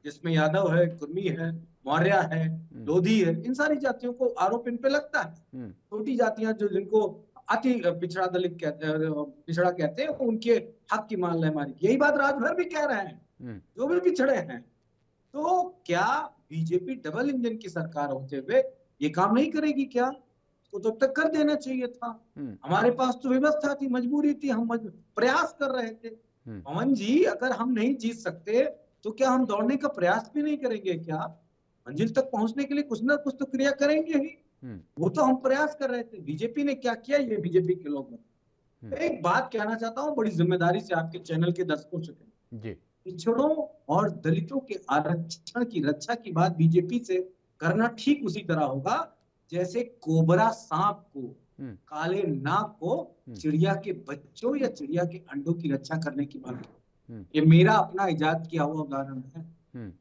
जिसमें यादव है, कुर्मी है, मौर्य है, लोधी है, इन सारी जातियों को आरोप इन पे लगता है। छोटी जातियां जो जिनको अति पिछड़ा दलित कहते हैं, पिछड़ा कहते हैं, उनके हक की मान ले हमारी। यही बात राजभर भी कह रहे हैं जो भी पिछड़े हैं। तो क्या बीजेपी डबल इंजन की सरकार होते हुए ये काम नहीं करेगी क्या? तो तब तक कर देना चाहिए था। हमारे पास तो व्यवस्था थी, मजबूरी थी, हम प्रयास कर रहे थे। पवन जी, अगर हम नहीं जीत सकते तो क्या हम दौड़ने का प्रयास भी नहीं करेंगे क्या? मंजिल तक पहुंचने के लिए कुछ ना कुछ तो क्रिया करेंगे ही। वो तो हम प्रयास कर रहे थे। बीजेपी ने क्या किया, ये बीजेपी के लोग। एक बात कहना चाहता हूँ बड़ी जिम्मेदारी से आपके चैनल के दर्शकों से, पिछड़ों और दलितों के आरक्षण की रक्षा की बात बीजेपी से करना ठीक उसी तरह होगा जैसे कोबरा सांप को, काले नाग को चिड़िया के बच्चों या चिड़िया के अंडों की रक्षा करने की बात। ये मेरा अपना इजाद किया हुआ उदाहरण है।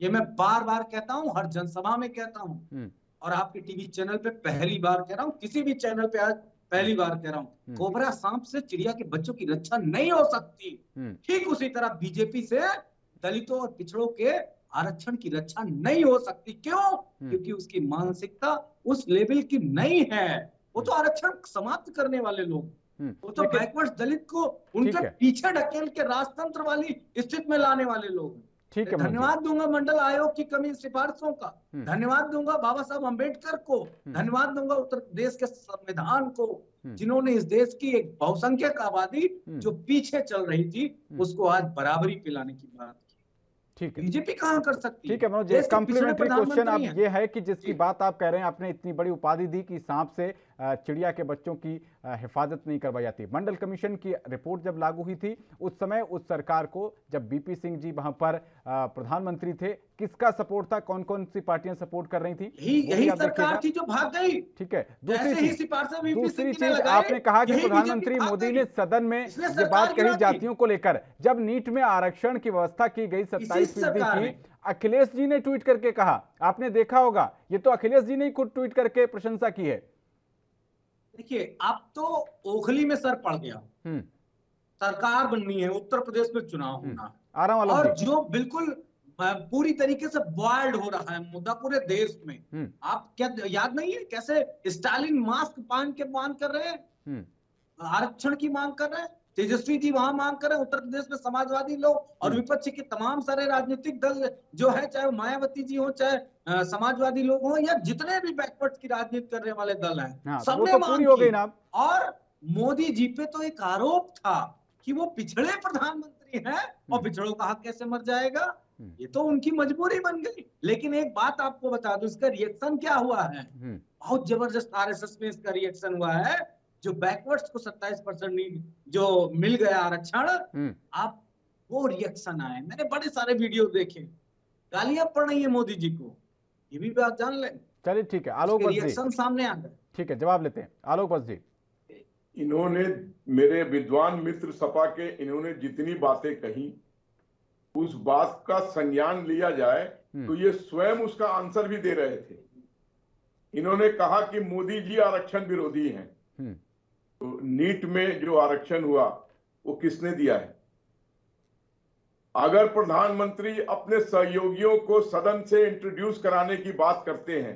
ये मैं बार बार कहता हूँ, हर जनसभा में कहता हूँ और आपके टीवी चैनल पे पहली बार कह रहा हूँ, किसी भी चैनल पे आज पहली बार कह रहा हूँ, कोबरा सांप से चिड़िया के बच्चों की रक्षा नहीं हो सकती। ठीक उसी तरह बीजेपी से दलितों और पिछड़ों के आरक्षण की रक्षा नहीं हो सकती। क्यों? क्योंकि उसकी मानसिकता उस लेवल की नहीं है। वो तो आरक्षण समाप्त करने वाले लोग, वो तो बैकवर्ड दलित को उनके पीछे ढकेल के राजतंत्र वाली स्थिति में लाने वाले लोग। ठीक है, धन्यवाद दूंगा मंडल आयोग की कमी सिफारिशों का, धन्यवाद दूंगा बाबा साहब अम्बेडकर को, धन्यवाद दूंगा उत्तर प्रदेश के संविधान को, जिन्होंने इस देश की एक बहुसंख्यक आबादी जो पीछे चल रही थी उसको आज बराबरी पिलाने की बात की। ठीक है, बीजेपी कहां कर सकती है? ठीक है मनोज, एक कॉम्प्लीमेंट्री क्वेश्चन अब ये है कि जिसकी बात आप कह रहे हैं, आपने इतनी बड़ी उपाधि दी कि सांप से चिड़िया के बच्चों की हिफाजत नहीं करवाई जाती। मंडल कमीशन की रिपोर्ट जब लागू हुई थी उस समय उस सरकार को, जब बीपी सिंह जी वहां पर प्रधानमंत्री थे, किसका सपोर्ट था, कौन कौन सी पार्टियां सपोर्ट कर रही थी? यही सरकार थी जो भाग गई। ठीक है। दूसरी चीज आपने कहा कि प्रधानमंत्री मोदी ने सदन में ये बात कही जातियों को लेकर, जब नीट में आरक्षण की व्यवस्था की गई 27% की, अखिलेश जी ने ट्वीट करके कहा, आपने देखा होगा, ये तो अखिलेश जी ने ही खुद ट्वीट करके प्रशंसा की है। देखिए, अब तो ओखली में सर पड़ गया, सरकार बननी है, उत्तर प्रदेश में चुनाव होना, और जो बिल्कुल पूरी तरीके से बॉयल्ड हो रहा है मुद्दा पूरे देश में। आप क्या याद नहीं है कैसे स्टालिन मास्क बांध कर रहे हैं, आरक्षण की मांग कर रहे हैं, तेजस्वी जी वहां मांग कर रहे हैं, उत्तर प्रदेश में समाजवादी लोग और विपक्ष के तमाम सारे राजनीतिक दल जो है, चाहे मायावती जी हो, चाहे समाजवादी लोग हो, या जितने भी बैकवर्ड की राजनीति करने वाले दल हैं, सबने मांग की। और मोदी जी पे तो एक आरोप था कि वो पिछड़े प्रधानमंत्री हैं और पिछड़ों का हक कैसे मर जाएगा, ये तो उनकी मजबूरी बन गई। लेकिन एक बात आपको बता दूं, इसका रिएक्शन क्या हुआ है, बहुत जबरदस्त आरएसएस में इसका रिएक्शन हुआ है। जो बैकवर्ड्स को 27% जो मिल गया आरक्षण, आप वो रिएक्शन आए, मैंने बड़े सारे वीडियो देखे, गालियां पड़ रही है मोदी जी को, ये भी बात जान लें। चलिए ठीक है, आलोक बख्शी रिएक्शन सामने आ गए। ठीक है, जवाब लेते हैं आलोक बख्शी। इन्होंने, मेरे विद्वान मित्र सपा के, इन्होंने जितनी बातें कही, उस बात का संज्ञान लिया जाए तो ये स्वयं उसका आंसर भी दे रहे थे। इन्होंने कहा कि मोदी जी आरक्षण विरोधी हैं, तो नीट में जो आरक्षण हुआ वो किसने दिया है? अगर प्रधानमंत्री अपने सहयोगियों को सदन से इंट्रोड्यूस कराने की बात करते हैं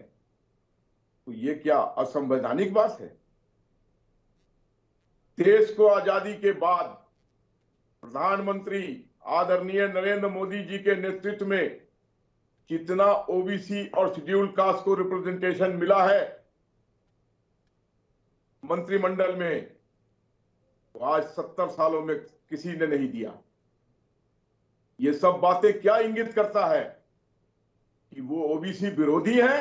तो ये क्या असंवैधानिक बात है? देश को आजादी के बाद प्रधानमंत्री आदरणीय नरेंद्र मोदी जी के नेतृत्व में कितना ओबीसी और शेड्यूल कास्ट को रिप्रेजेंटेशन मिला है मंत्रिमंडल में, तो आज 70 सालों में किसी ने नहीं दिया। ये सब बातें क्या इंगित करता है कि वो ओबीसी विरोधी हैं,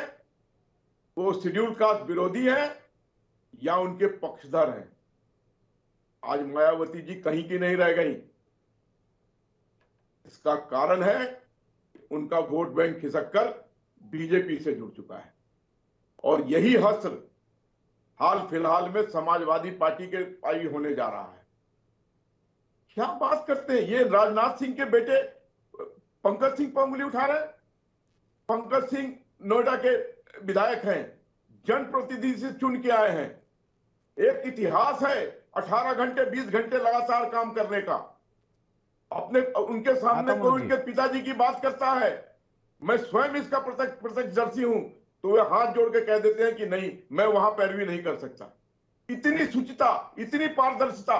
वो शेड्यूल कास्ट विरोधी हैं, या उनके पक्षधर हैं? आज मायावती जी कहीं की नहीं रह गई। इसका कारण है उनका वोट बैंक खिसक कर बीजेपी से जुड़ चुका है, और यही हश्र हाल फिलहाल में समाजवादी पार्टी के पाई होने जा रहा है। क्या बात करते हैं ये? राजनाथ सिंह के बेटे पंकज सिंह पर उंगली उठा रहे हैं। पंकज सिंह नोएडा के विधायक हैं, जनप्रतिनिधि से चुन के आए हैं। एक इतिहास है 18 घंटे 20 घंटे लगातार काम करने का। अपने उनके सामने कोई उनके पिताजी की बात करता है, मैं स्वयं इसका प्रत्यक्षदर्शी हूं, तो वे हाथ जोड़ के कह देते हैं कि नहीं, मैं वहां पैरवी नहीं कर सकता। इतनी शुचिता, इतनी पारदर्शिता,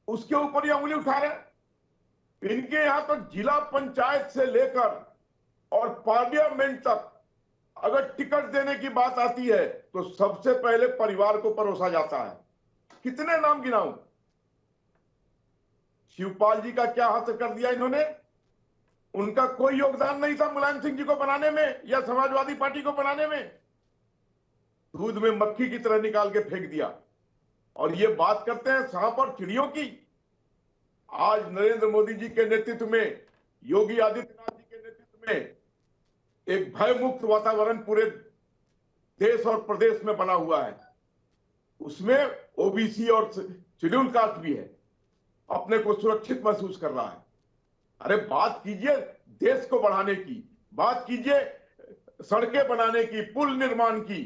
उसके ऊपर ये उंगली उठा रहे। इनके यहां तो जिला पंचायत से लेकर और पार्लियामेंट तक अगर टिकट देने की बात आती है तो सबसे पहले परिवार को परोसा जाता है। कितने नाम गिनाऊं? शिवपाल जी का क्या हासिल कर दिया इन्होंने? उनका कोई योगदान नहीं था मुलायम सिंह जी को बनाने में या समाजवादी पार्टी को बनाने में। दूध में मक्खी की तरह निकाल के फेंक दिया। और ये बात करते हैं सांप और चिड़ियों की। आज नरेंद्र मोदी जी के नेतृत्व में, योगी आदित्यनाथ जी के नेतृत्व में एक भय मुक्त वातावरण पूरे देश और प्रदेश में बना हुआ है। उसमें ओबीसी और शेड्यूल कास्ट भी है, अपने को सुरक्षित महसूस कर रहा है। अरे बात कीजिए देश को बढ़ाने की, बात कीजिए सड़कें बनाने की, पुल निर्माण की,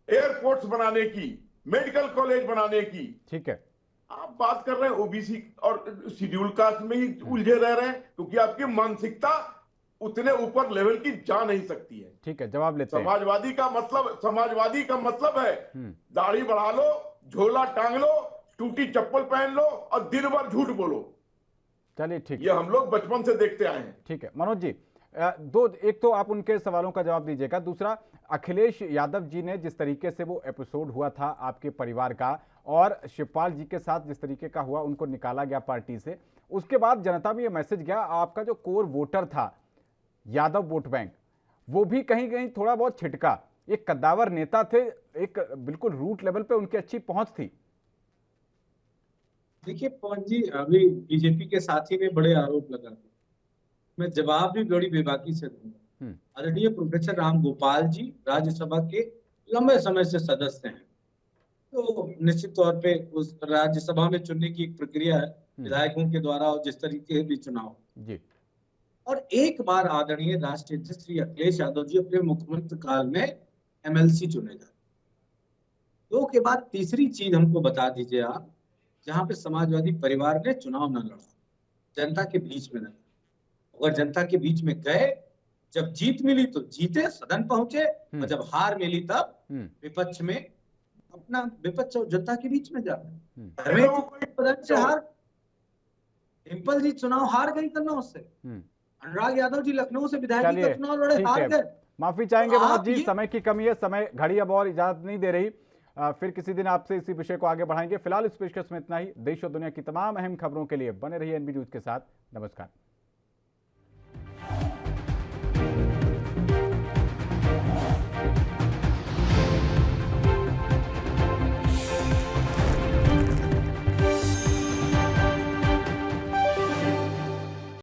एयरपोर्ट्स बनाने की, मेडिकल कॉलेज बनाने की। ठीक है, आप बात कर रहे हैं ओबीसी और शेड्यूल कास्ट में ही उलझे रह रहे हैं, क्योंकि आपकी मानसिकता उतने ऊपर लेवल की जा नहीं सकती है। ठीक है, जवाब लेते हैं। समाजवादी का मतलब है दाढ़ी बढ़ा लो, झोला टांग लो, टूटी चप्पल पहन लो और दिन भर झूठ बोलो। चलिए ठीक, ये हम लोग बचपन से देखते आए हैं। ठीक है मनोज जी, एक तो आप उनके सवालों का जवाब दीजिएगा, दूसरा अखिलेश यादव जी ने जिस तरीके से वो एपिसोड हुआ था आपके परिवार का और शिवपाल जी के साथ जिस तरीके का हुआ, उनको निकाला गया पार्टी से, उसके बाद जनता में ये मैसेज गया, आपका जो कोर वोटर था यादव वोट बैंक, वो भी कहीं कहीं थोड़ा बहुत छिटका। एक कद्दावर नेता थे, एक बिल्कुल रूट लेवल पे उनकी अच्छी पहुंच थी, देखिए पवन जी, अभी बीजेपी के साथी ने बड़े आरोप लगाए, मैं जवाब भी बड़ी बेबाकी से दूंगा। आदरणीय प्रोफेसर राम गोपाल जी राज्यसभा के लंबे समय से सदस्य हैं, तो निश्चित तौर पे उस राज्यसभा में चुनने की एक प्रक्रिया है विधायकों के द्वारा, और जिस तरीके से भी चुनाव जी। और एक बार आदरणीय राष्ट्रीय अध्यक्ष श्री अखिलेश यादव जी अपने मुख्यमंत्री काल में एमएलसी चुने गए। दो के बाद तीसरी चीज हमको बता दीजिए आप, जहां पे समाजवादी परिवार ने चुनाव न लड़ा, जनता के बीच में न, अगर जनता के बीच में गए, जब जीत मिली तो जीते, सदन पहुंचे, और जब हार मिली तब विपक्ष में अपना विपक्ष और जनता के बीच में जा रहे से हार। डिम्पल जी चुनाव हार गई कन्नौज से, अनुराग यादव जी लखनऊ से विधायक का चुनाव लड़े, हार गए। माफी चाहेंगे मनोज जी, समय की कमी है, समय घड़ी अब और इजाजत नहीं दे रही। फिर किसी दिन आपसे इसी विषय को आगे बढ़ाएंगे। फिलहाल इस पेशकश में इतना ही। देश और दुनिया की तमाम अहम खबरों के लिए बने रहिए एनबी न्यूज के साथ। नमस्कार।